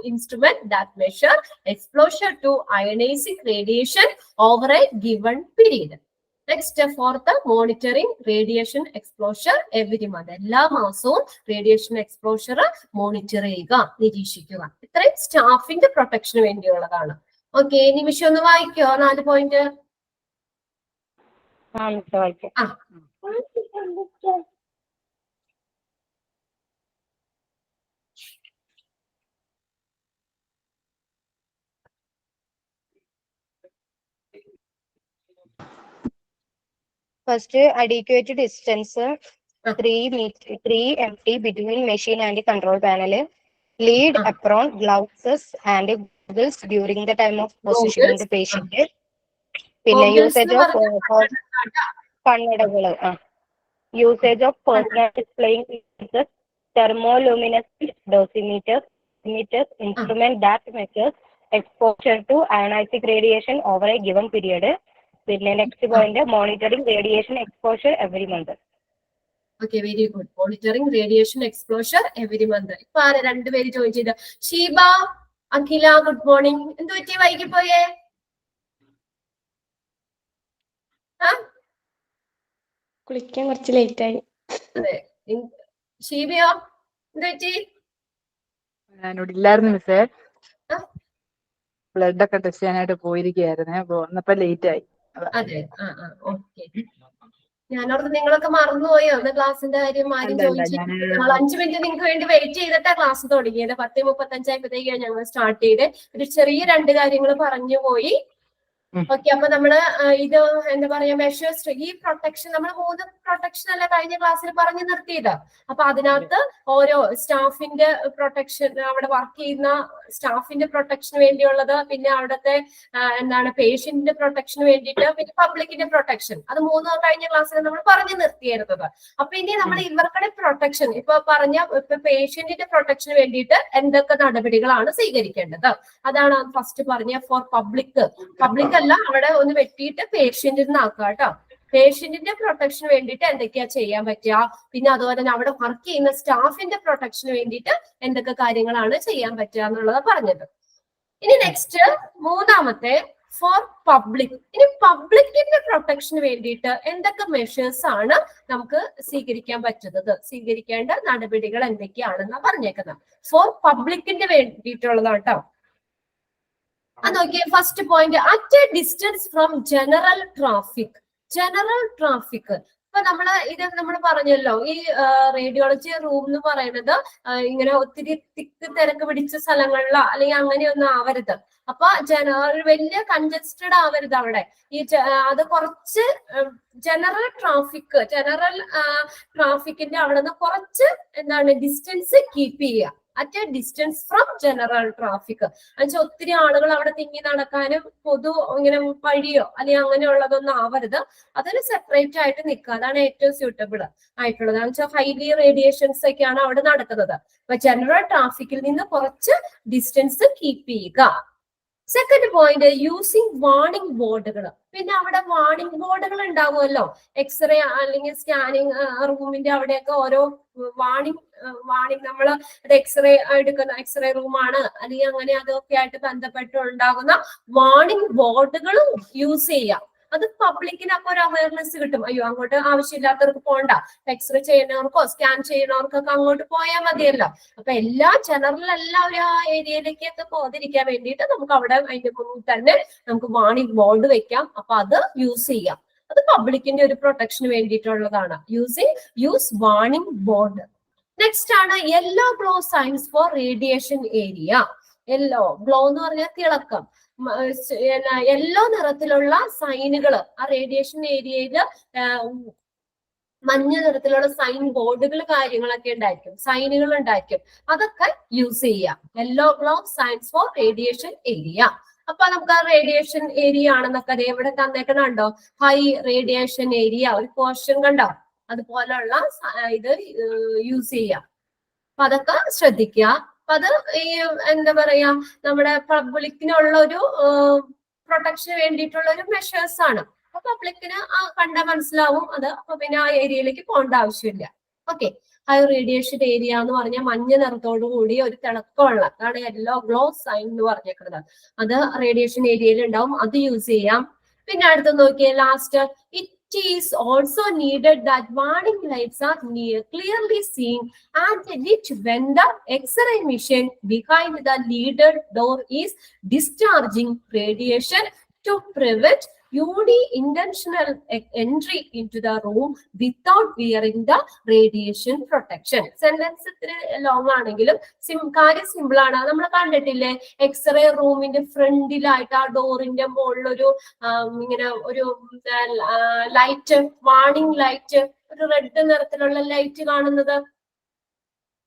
instrument that measure exposure to ionising radiation over a given period. Next, fourth, monitoring radiation exposure every month. എല്ലാ മാസവും റേഡിയേഷൻ എക്സ്പോഷർ മോണിറ്റർ ചെയ്യുക, നിരീക്ഷിക്കുക. ഇത്രയും സ്റ്റാഫിന്റെ പ്രൊട്ടക്ഷന് വേണ്ടിയുള്ളതാണ്. ഓക്കെ, നിമിഷം ഒന്ന് വായിക്കോ 4 point. First, adequate distance 3 mt between machine and control panel. Lead apron, gloves and goggles during the time of positioning the patient. പിന്നെ യൂസേജ് ഓഫ് കണ്ണടകള്, usage of personal displaying devices, thermoluminescent dosimeters, instrument that measures exposure to ionising radiation over a given period. പിന്നെ next point, monitoring radiation exposure every month. Okay, very good. Monitoring radiation exposure every month. ഇപ്പൊ ആരെ രണ്ടുപേര് ചോദിച്ചത്? Sheeba, Akhila, good morning. എന്ത് പറ്റി വൈകി പോയേ? കുളിക്കാൻ കുറച്ച് ലേറ്റ് ആയി. അതെ, ഷീബയോ എന്ത് പറ്റി? ഞാനിവിടെ ഇല്ലായിരുന്നു മിസ്സേ. ബ്ലഡ് ഒക്കെ ടെസ്റ്റ് ചെയ്യാനായിട്ട് പോയിരിക്കുകയായിരുന്നേ. അപ്പൊ വന്നപ്പോ ലേറ്റ് ആയി. അതെ, ഓക്കെ. ഞാനോർത്ത് നിങ്ങളൊക്കെ മറന്നുപോയോ അന്ന് ക്ലാസ്സിന്റെ കാര്യം? ആരും ചോദിച്ചു? 5 മിനിറ്റ് നിങ്ങൾക്ക് വേണ്ടി വെയിറ്റ് ചെയ്തിട്ടാ ക്ലാസ് തുടങ്ങിയത്. 10:35 ആയപ്പോഴത്തേക്കാണ് ഞങ്ങൾ സ്റ്റാർട്ട് ചെയ്ത്. ഒരു ചെറിയ 2 കാര്യങ്ങൾ പറഞ്ഞു പോയി. ഓക്കെ, അപ്പൊ നമ്മള് ഇത് എന്താ പറയാ, മെഷേഴ്സ്, ഈ പ്രൊട്ടക്ഷൻ നമ്മൾ 3 പ്രൊട്ടക്ഷൻ അല്ല കഴിഞ്ഞ ക്ലാസ്സിൽ പറഞ്ഞു നിർത്തിയത്. അപ്പൊ അതിനകത്ത് ഓരോ സ്റ്റാഫിന്റെ പ്രൊട്ടക്ഷൻ, അവിടെ വർക്ക് ചെയ്യുന്ന സ്റ്റാഫിന്റെ പ്രൊട്ടക്ഷന് വേണ്ടിയുള്ളത്, പിന്നെ അവിടുത്തെ എന്താണ് പേഷ്യന്റിന്റെ പ്രൊട്ടക്ഷന് വേണ്ടിയിട്ട്, പിന്നെ പബ്ലിക്കിന്റെ പ്രൊട്ടക്ഷൻ, അത് 3 കഴിഞ്ഞ ക്ലാസ്സിൽ നമ്മൾ പറഞ്ഞു നിർത്തിയിരുന്നത്. അപ്പൊ ഇനി നമ്മൾ ഇവർക്കുടെ പ്രൊട്ടക്ഷൻ ഇപ്പൊ പേഷ്യന്റിന്റെ പ്രൊട്ടക്ഷന് വേണ്ടിയിട്ട് എന്തൊക്കെ നടപടികളാണ് സ്വീകരിക്കേണ്ടത്, അതാണ് ഫസ്റ്റ് പറഞ്ഞ. ഫോർ പബ്ലിക് അല്ല, അവിടെ ഒന്ന് വെട്ടിയിട്ട് പേഷ്യന്റിന് ആക്കുക കേട്ടോ. പേഷ്യന്റിന്റെ പ്രൊട്ടക്ഷന് വേണ്ടിയിട്ട് എന്തൊക്കെയാ ചെയ്യാൻ പറ്റുക, പിന്നെ അതുപോലെ തന്നെ അവിടെ വർക്ക് ചെയ്യുന്ന സ്റ്റാഫിന്റെ പ്രൊട്ടക്ഷന് വേണ്ടിയിട്ട് എന്തൊക്കെ കാര്യങ്ങളാണ് ചെയ്യാൻ പറ്റുക എന്നുള്ളത് പറഞ്ഞത്. ഇനി നെക്സ്റ്റ് 3ാമത്തെ, ഫോർ പബ്ലിക്. ഇനി പബ്ലിക്കിന്റെ പ്രൊട്ടക്ഷന് വേണ്ടിയിട്ട് എന്തൊക്കെ മെഷേഴ്സ് ആണ് നമുക്ക് സ്വീകരിക്കാൻ പറ്റുന്നത്, സ്വീകരിക്കേണ്ട നടപടികൾ എന്തൊക്കെയാണെന്നാ പറഞ്ഞേക്കുന്നത്. ഫോർ പബ്ലിക്കിന്റെ വേണ്ടിയിട്ടുള്ളതാണ് കേട്ടോ. നോക്കിയേ, first point, at a distance from general traffic. ഇപ്പൊ നമ്മൾ പറഞ്ഞല്ലോ ഈ റേഡിയോളജി റൂം എന്ന് പറയുന്നത് ഇങ്ങനെ ഒത്തിരി തിരക്ക് പിടിച്ച സ്ഥലങ്ങളിലോ അല്ലെങ്കിൽ അങ്ങനെയൊന്നും ആവരുത്. അപ്പൊ ഒരു വലിയ കൺജസ്റ്റഡ് ആവരുത് അവിടെ. അത് കുറച്ച് ജനറൽ ട്രാഫിക്കിന്റെ അവിടെ നിന്ന് കുറച്ച് ഡിസ്റ്റൻസ് കീപ്പ് ചെയ്യുക. At a distance from general traffic. എന്നുവെച്ചാൽ ഒത്തിരി ആളുകൾ അവിടെ തിങ്ങി നടക്കാനും ഇങ്ങനെ വഴിയോ അല്ലെങ്കിൽ അങ്ങനെയുള്ളതൊന്നും ആവരുത്. അതൊരു സെപ്പറേറ്റ് ആയിട്ട് നിൽക്കുക. അതാണ് ഏറ്റവും സ്യൂട്ടബിൾ ആയിട്ടുള്ളത്. എന്ന് വെച്ചാൽ ഹൈലി റേഡിയേഷൻസ് ഒക്കെയാണ് അവിടെ നടക്കുന്നത്. അപ്പൊ ജനറൽ ട്രാഫിക്കിൽ നിന്ന് കുറച്ച് ഡിസ്റ്റൻസ് കീപ്പ് ചെയ്യുക. സെക്കൻഡ് പോയിന്റ്, യൂസിങ് വാർണിംഗ് ബോർഡുകൾ. പിന്നെ അവിടെ വാർണിംഗ് ബോർഡുകൾ ഉണ്ടാവുമല്ലോ. എക്സ്റേ അല്ലെങ്കിൽ സ്കാനിങ് റൂമിന്റെ അവിടെയൊക്കെ ഓരോ വാർണിംഗ് നമ്മൾ എക്സ്റേ എടുക്കുന്ന എക്സ്റേ റൂമാണ് അല്ലെങ്കിൽ അങ്ങനെ അതൊക്കെ ആയിട്ട് ബന്ധപ്പെട്ടുണ്ടാകുന്ന വാർണിംഗ് ബോർഡുകളും യൂസ് ചെയ്യാം. അത് പബ്ലിക്കിന് അപ്പൊ ഒരു അവയർനെസ് കിട്ടും. അയ്യോ, അങ്ങോട്ട് ആവശ്യമില്ലാത്തവർക്ക് പോകണ്ട, എക്സ്റേ ചെയ്യുന്നവർക്കോ സ്കാൻ ചെയ്യുന്നവർക്കൊക്കെ അങ്ങോട്ട് പോയാൽ മതിയല്ലോ. അപ്പൊ ജനറൽ എല്ലാവരും ആ ഏരിയയിലേക്കൊക്കെ പോകാതിരിക്കാൻ വേണ്ടിയിട്ട് നമുക്ക് അവിടെ അതിന്റെ മുന്നിൽ തന്നെ നമുക്ക് വാർണിംഗ് ബോർഡ് വെക്കാം. അപ്പൊ അത് യൂസ് ചെയ്യാം. അത് പബ്ലിക്കിന്റെ ഒരു പ്രൊട്ടക്ഷന് വേണ്ടിയിട്ടുള്ളതാണ്. Use warning board. നെക്സ്റ്റ് ആണ് yellow glow signs for radiation area. Yellow glow എന്ന് പറഞ്ഞാൽ തിളക്കം. യെല്ലോ നിറത്തിലുള്ള സൈനുകൾ ആ റേഡിയേഷൻ ഏരിയയിൽ മഞ്ഞ നിറത്തിലുള്ള സൈൻ ബോർഡുകൾ കാര്യങ്ങളൊക്കെ ഉണ്ടായിരിക്കും, സൈനുകൾ ഉണ്ടായിരിക്കും. അതൊക്കെ യൂസ് ചെയ്യാം. Yellow glow signs for radiation area. അപ്പൊ നമുക്ക് ആ റേഡിയേഷൻ ഏരിയ ആണെന്നൊക്കെ അതേ ഇവിടെ തന്നേക്കണുണ്ടോ, ഹൈ റേഡിയേഷൻ ഏരിയ ഒരു പോർഷൻ കണ്ടോ, അതുപോലുള്ള ഇത് യൂസ് ചെയ്യാം. അപ്പൊ അതൊക്കെ ശ്രദ്ധിക്കുക. അപ്പൊ അത് ഈ എന്താ പറയാ നമ്മുടെ പബ്ലിക്കിനുള്ള ഒരു പ്രൊട്ടക്ഷന് വേണ്ടിയിട്ടുള്ള ഒരു മെഷേഴ്സ് ആണ്. അപ്പൊ പബ്ലിക്കിന് കണ്ടാൽ മനസ്സിലാവും അത്. അപ്പൊ പിന്നെ ആ ഏരിയയിലേക്ക് പോകേണ്ട ആവശ്യമില്ല. ഓക്കെ, ഹൈ റേഡിയേഷൻ ഏരിയ എന്ന് പറഞ്ഞാൽ മഞ്ഞ നിറത്തോടു കൂടി ഒരു തിളക്കമുള്ള, അതാണ് യെല്ലോ ഗ്ലോ സൈൻ എന്ന് പറഞ്ഞേക്കുന്നത്. അത് റേഡിയേഷൻ ഏരിയയിൽ ഉണ്ടാവും. അത് യൂസ് ചെയ്യാം. പിന്നെ അടുത്ത് നോക്കിയേ last, it is also needed that warning lights are clearly seen and lit when the X-ray machine behind the leader door is discharging radiation to prevent intentional entry into the room without wearing the radiation protection. Sentence ഇത്തിരി ലോങ് ആണെങ്കിലും കാര്യം സിമ്പിൾ ആണ്. നമ്മൾ കണ്ടിട്ടില്ലേ, എക്സ്റേ റൂമിന്റെ ഫ്രണ്ടിലായിട്ട് ആ ഡോറിന്റെ മുകളിലൊരു ഇങ്ങനെ ഒരു ലൈറ്റ്, വാർണിംഗ് ലൈറ്റ്, ഒരു റെഡ് നിറത്തിലുള്ള ലൈറ്റ് കാണുന്നത്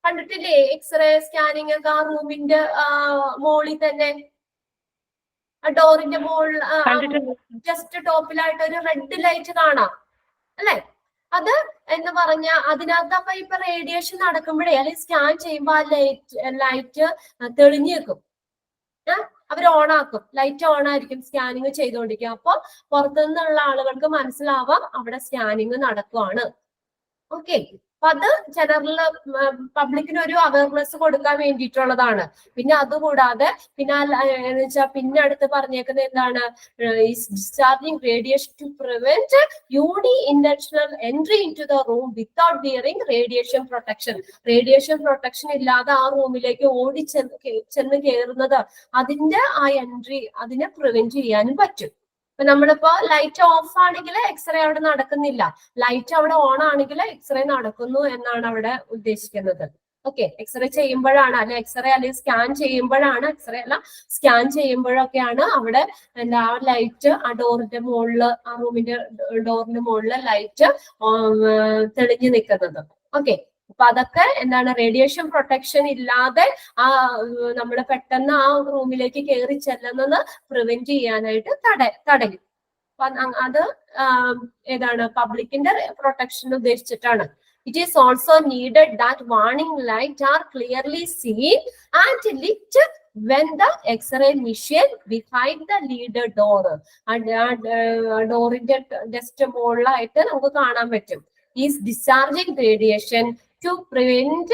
കണ്ടിട്ടില്ലേ? എക്സ്റേ സ്കാനിങ് ഒക്കെ ആ റൂമിന്റെ മുകളിൽ തന്നെ ആ ഡോറിന്റെ മുകളിൽ ജസ്റ്റ് ടോപ്പിലായിട്ട് ഒരു റെഡ് ലൈറ്റ് കാണാം അല്ലെ? അത് എന്ന് പറഞ്ഞ അതിനകത്ത് അപ്പൊ ഇപ്പൊ റേഡിയേഷൻ നടക്കുമ്പോഴേ അല്ലെങ്കിൽ സ്കാൻ ചെയ്യുമ്പോ ആ ലൈറ്റ് തെളിഞ്ഞു വെക്കും. അവർ ഓണാക്കും, ലൈറ്റ് ഓൺ ആയിരിക്കും സ്കാനിങ് ചെയ്തുകൊണ്ടിരിക്കും. അപ്പൊ പുറത്തുനിന്നുള്ള ആളുകൾക്ക് മനസ്സിലാവാം അവിടെ സ്കാനിങ് നടക്കുവാണ്. ഓക്കെ, അപ്പൊ അത് ജനറൽ പബ്ലിക്കിന് ഒരു അവയർനെസ് കൊടുക്കാൻ വേണ്ടിയിട്ടുള്ളതാണ്. പിന്നെ അതുകൂടാതെ പിന്നെ അടുത്ത് പറഞ്ഞേക്കുന്നത് എന്താണ്, discharging radiation to prevent intentional entry into the room without wearing radiation protection. Radiation protection ഇല്ലാതെ ആ റൂമിലേക്ക് ചെന്ന് കയറുന്നത്, അതിന്റെ ആ എൻട്രി അതിനെ പ്രിവെന്റ് ചെയ്യാനും പറ്റും. ഇപ്പൊ നമ്മളിപ്പോ ലൈറ്റ് ഓഫ് ആണെങ്കിൽ എക്സ്റേ അവിടെ നടക്കുന്നില്ല, ലൈറ്റ് അവിടെ ഓൺ ആണെങ്കിൽ എക്സ്റേ നടക്കുന്നു എന്നാണ് അവിടെ ഉദ്ദേശിക്കുന്നത്. ഓക്കെ, എക്സ്റേ ചെയ്യുമ്പോഴാണ് എക്സ്റേ അല്ലെങ്കിൽ സ്കാൻ ചെയ്യുമ്പോഴാണ്, എക്സ്റേ അല്ല സ്കാൻ ചെയ്യുമ്പോഴൊക്കെയാണ് അവിടെ എന്താ ലൈറ്റ് ആ ഡോറിന്റെ മുകളില്, ആ റൂമിന്റെ ഡോറിന്റെ മുകളില് ലൈറ്റ് തെളിഞ്ഞു നിൽക്കുന്നത്. ഓക്കെ, അപ്പൊ അതൊക്കെ എന്താണ്, റേഡിയേഷൻ പ്രൊട്ടക്ഷൻ ഇല്ലാതെ നമ്മൾ പെട്ടെന്ന് ആ റൂമിലേക്ക് കയറി ചെല്ലുന്നത് പ്രിവെന്റ് ചെയ്യാനായിട്ട് തടയും. അത് ഏതാണ്, പബ്ലിക്കിന്റെ protection ഉദ്ദേശിച്ചിട്ടാണ്. It is also needed that warning lights are clearly seen and lit when the X-ray machine behind the leader door, ഡോറിന്റെ ജസ്റ്റ് മുകളിലായിട്ട് നമുക്ക് കാണാൻ പറ്റും, is discharging radiation to prevent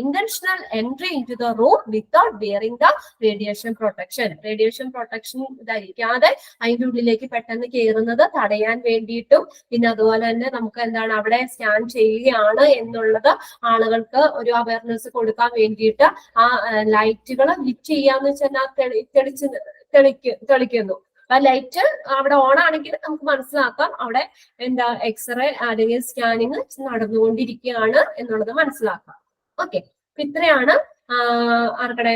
intentional entry into the room without wearing the radiation protection. Radiation protection ധരിക്കാതെ അതിൻ്റെ ഉള്ളിലേക്ക് പെട്ടെന്ന് കയറുന്നത് തടയാൻ വേണ്ടിയിട്ടും, പിന്നെ അതുപോലെ തന്നെ നമുക്ക് എന്താണ് അവിടെ സ്കാൻ ചെയ്യുകയാണ് എന്നുള്ളത് ആളുകൾക്ക് ഒരു അവയർനെസ് കൊടുക്കാൻ വേണ്ടിയിട്ട് ആ ലൈറ്റുകൾ ലിറ്റ് ചെയ്യാന്ന് വെച്ചാൽ തെളിക്കുന്നു. ആ ലൈറ്റ് അവിടെ ഓൺ ആണെങ്കിൽ നമുക്ക് മനസ്സിലാക്കാം അവിടെ എന്താ എക്സ്റേ അല്ലെങ്കിൽ സ്കാനിങ് നടന്നുകൊണ്ടിരിക്കുകയാണ് എന്നുള്ളത് മനസ്സിലാക്കാം. ഓക്കെ, ഇത്രയാണ് ആർക്കടെ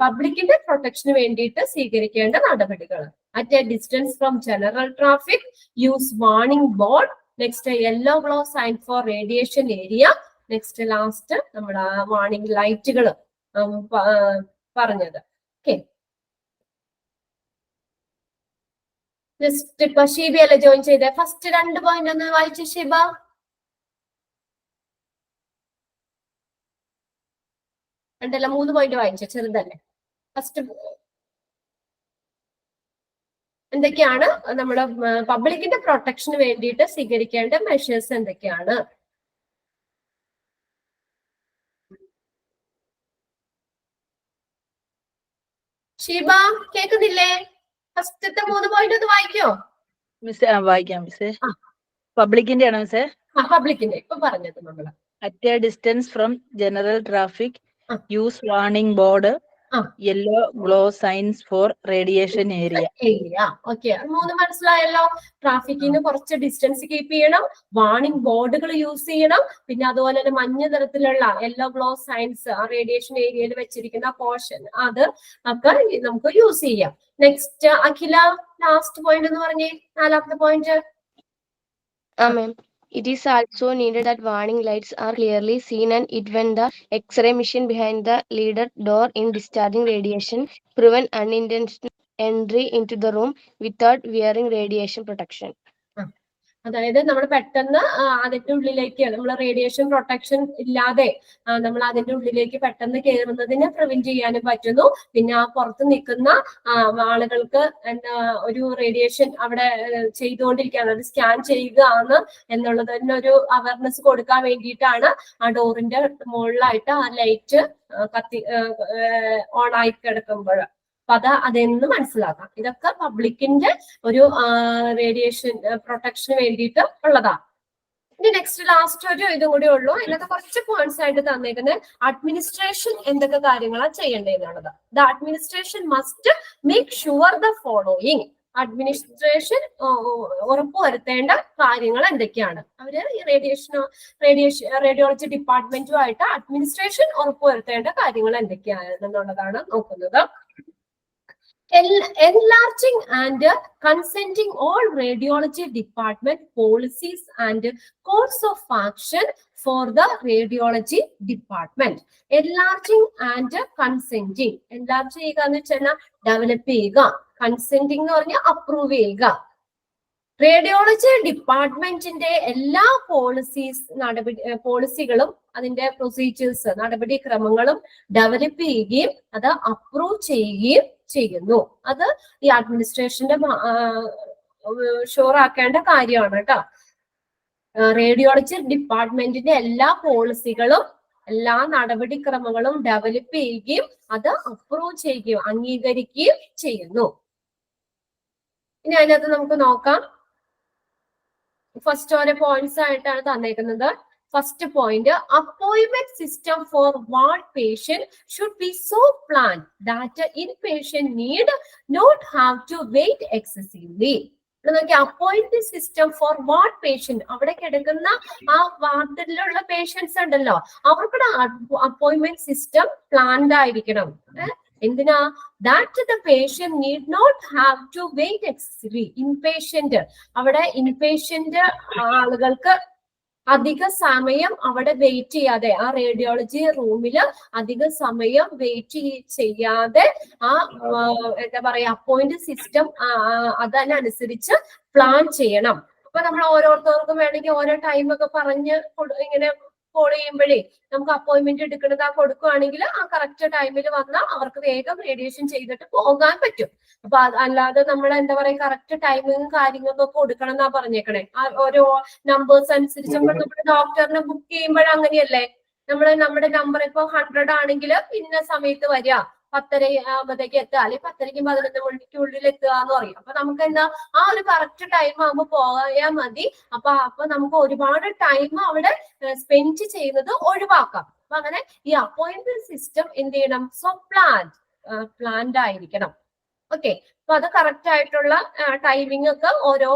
പബ്ലിക്കിന്റെ പ്രൊട്ടക്ഷന് വേണ്ടിയിട്ട് സ്വീകരിക്കേണ്ട നടപടികൾ. At a distance from general traffic, use warning board. Next yellow glow sign for radiation area. Next last നമ്മുടെ വാർണിംഗ് ലൈറ്റുകൾ പറഞ്ഞത്. ഓക്കെ, ജസ്റ്റ് ഇപ്പൊ ഷീബയല്ലേ ജോയിൻ ചെയ്തേ? ഫസ്റ്റ് 2 പോയിന്റ് ഒന്ന് വായിച്ചു ഷീബ. രണ്ടല്ല 3 പോയിന്റ് വായിച്ചു, ചെറുതല്ലേ? ഫസ്റ്റ് എന്തൊക്കെയാണ് നമ്മുടെ പബ്ലിക്കിന്റെ പ്രൊട്ടക്ഷന് വേണ്ടിയിട്ട് സ്വീകരിക്കേണ്ട മെഷേഴ്സ് എന്തൊക്കെയാണ്? ഷീബ കേൾക്കുന്നില്ലേ? ഫസ്റ്റത്തെ 3 പോയിന്റ് ഒന്ന് വായിക്കോ മിസ്സേ? വായിക്കാം മിസ്സേ. പബ്ലിക്കിന്റെ ആണോ മിസ്സേ? പബ്ലിക്കിന്റെ ഇപ്പൊ പറഞ്ഞത് നമ്മള്. At a distance from general traffic, use warning board, yellow glow signs for radiation area. Okay, 3 മനസ്സിലായല്ലോ. ട്രാഫിക്കിന് കുറച്ച് ഡിസ്റ്റൻസ് കീപ്പ് ചെയ്യണം, വാർണിംഗ് ബോർഡുകൾ യൂസ് ചെയ്യണം, പിന്നെ അതുപോലെ തന്നെ മഞ്ഞ നിറത്തിലുള്ള യെല്ലോ ഗ്ലോ സൈൻസ് ആ റേഡിയേഷൻ ഏരിയയിൽ വെച്ചിരിക്കുന്ന പോർഷൻ അത് ഒക്കെ നമുക്ക് യൂസ് ചെയ്യാം. നെക്സ്റ്റ് അഖില ലാസ്റ്റ് പോയിന്റ് എന്ന് പറഞ്ഞേ, 4ാമത്തെ point. It is also needed that warning lights are clearly seen and it when the X-ray machine behind the leader door in discharging radiation prevent unintentional entry into the room without wearing radiation protection. അതായത് നമ്മൾ പെട്ടെന്ന് അതിന്റെ ഉള്ളിലേക്ക് നമ്മൾ റേഡിയേഷൻ പ്രൊട്ടക്ഷൻ ഇല്ലാതെ നമ്മൾ അതിന്റെ ഉള്ളിലേക്ക് പെട്ടെന്ന് കയറുന്നതിനെ പ്രിവെന്റ് ചെയ്യാനും പറ്റുന്നു. പിന്നെ ആ പുറത്ത് നിൽക്കുന്ന ആളുകൾക്ക് എന്താ ഒരു റേഡിയേഷൻ അവിടെ ചെയ്തുകൊണ്ടിരിക്കുകയാണ്, അത് സ്കാൻ ചെയ്യുകയാണ് എന്നുള്ളത് തന്നെ ഒരു അവയർനെസ് കൊടുക്കാൻ വേണ്ടിയിട്ടാണ് ആ ഡോറിന്റെ മുകളിലായിട്ട് ആ ലൈറ്റ് ഓൺ ആയി കിടക്കുമ്പോൾ. അപ്പൊ അതെന്ന് മനസ്സിലാക്കാം. ഇതൊക്കെ പബ്ലിക്കിന്റെ ഒരു റേഡിയേഷൻ പ്രൊട്ടക്ഷന് വേണ്ടിയിട്ട് ഉള്ളതാണ്. ഇനി നെക്സ്റ്റ് ലാസ്റ്റ് ഒരു ഇതും കൂടി ഉള്ളൂ. അതിനകത്ത് കുറച്ച് പോയിന്റ്സ് ആയിട്ട് തന്നേക്കുന്നത് അഡ്മിനിസ്ട്രേഷൻ എന്തൊക്കെ കാര്യങ്ങളാണ് ചെയ്യേണ്ടതെന്നുള്ളത്. The administration must make sure the following. Administration ഉറപ്പുവരുത്തേണ്ട കാര്യങ്ങൾ എന്തൊക്കെയാണ്? അവര് ഈ റേഡിയോളജി ഡിപ്പാർട്ട്മെന്റുമായിട്ട് അഡ്മിനിസ്ട്രേഷൻ ഉറപ്പുവരുത്തേണ്ട കാര്യങ്ങൾ എന്തൊക്കെയാണെന്നുള്ളതാണ് നോക്കുന്നത്. Enlarging and consenting all radiology department policies and course of action for the radiology department. Enlarging and consenting. Enlarge ചെയ്യുക എന്ന് വെച്ചാൽ ഡെവലപ്പ് ചെയ്യുക, കൺസെന്റിംഗ് എന്ന് പറഞ്ഞാൽ അപ്രൂവ് ചെയ്യുക. റേഡിയോളജി ഡിപ്പാർട്ട്മെന്റിന്റെ എല്ലാ പോളിസികളും അതിന്റെ പ്രൊസീജിയേഴ്സ് നടപടിക്രമങ്ങളും ഡെവലപ്പ് ചെയ്യുകയും അത് അപ്രൂവ് ചെയ്യുകയും ചെയ്യുന്നു. അത് ഈ അഡ്മിനിസ്ട്രേഷന്റെ ഷുവർ ആക്കേണ്ട കാര്യമാണ് കേട്ടോ. റേഡിയോളജി ഡിപ്പാർട്ട്മെന്റിന്റെ എല്ലാ പോളിസികളും എല്ലാ നടപടിക്രമങ്ങളും ഡെവലപ്പ് ചെയ്യുകയും അത് അപ്രൂവ് ചെയ്യുകയും അംഗീകരിക്കുകയും ചെയ്യുന്നു. ഇനി അതിനകത്ത് നമുക്ക് നോക്കാം. ഫസ്റ്റ് ഓരോ പോയിന്റ്സ് ആയിട്ടാണ് തന്നേക്കുന്നത്. First point, appointment system for ward patient should be so planned that inpatient need not have to wait excessively. Appointment system for ward patient, അവിടെ കിടക്കുന്ന ആ വാർഡിലുള്ള പേഷ്യൻസ് ഉണ്ടല്ലോ, അവർക്കുടെ അപ്പോയിന്റ്മെന്റ് സിസ്റ്റം പ്ലാൻഡ് ആയിരിക്കണം. എന്തിനാ? That the patient need not have to wait excessively. Inpatient, അവിടെ ഇൻപേഷ്യന്റ് ആളുകൾക്ക് അധിക സമയം അവിടെ വെയിറ്റ് ചെയ്യാതെ, ആ റേഡിയോളജി റൂമില് അധിക സമയം വെയിറ്റ് ചെയ്യാതെ ആ എന്താ പറയാ അപ്പോയിന്റ് സിസ്റ്റം അതിനനുസരിച്ച് പ്ലാൻ ചെയ്യണം. അപ്പൊ നമ്മൾ ഓരോരുത്തർക്കും വേണമെങ്കിൽ ഓരോ ടൈമൊക്കെ പറഞ്ഞ് ഇങ്ങനെ കോൾ ചെയ്യുമ്പോഴേ നമുക്ക് അപ്പോയിന്റ്മെന്റ് എടുക്കുന്നത് കൊടുക്കുകയാണെങ്കിൽ ആ കറക്റ്റ് ടൈമിൽ വന്നാൽ അവർക്ക് വേഗം റേഡിയേഷൻ ചെയ്തിട്ട് പോകാൻ പറ്റും. അപ്പൊ അല്ലാതെ നമ്മൾ എന്താ പറയാ കറക്റ്റ് ടൈമിങ്ങും കാര്യങ്ങൾക്കൊക്കെ കൊടുക്കണം എന്നാ പറഞ്ഞേക്കണേ. ഓരോ നമ്പേഴ്സ് അനുസരിച്ച് നമ്മൾ ഡോക്ടറിനെ ബുക്ക് ചെയ്യുമ്പോഴങ്ങനെയല്ലേ, നമ്മുടെ നമ്പർ ഇപ്പൊ 100 ആണെങ്കിൽ ഇന്ന സമയത്ത് വരിക, 10:30 ആകുമ്പോഴത്തേക്ക് എത്തുക, അല്ലെങ്കിൽ 10:30 11 മണിക്കുള്ളിൽ എത്തുക എന്ന് പറയും. അപ്പൊ നമുക്ക് എന്താ ആ ഒരു കറക്റ്റ് ടൈം ആകുമ്പോൾ പോയാൽ മതി. അപ്പൊ നമുക്ക് ഒരുപാട് ടൈം അവിടെ സ്പെൻഡ് ചെയ്യുന്നത് ഒഴിവാക്കാം. അപ്പൊ അങ്ങനെ ഈ അപ്പോയിന്റ്മെന്റ് സിസ്റ്റം എന്ത് ചെയ്യണം? സോ പ്ലാൻഡ് ആയിരിക്കണം. ഓക്കെ, അപ്പൊ അത് കറക്റ്റ് ആയിട്ടുള്ള ടൈമിംഗ് ഒക്കെ ഓരോ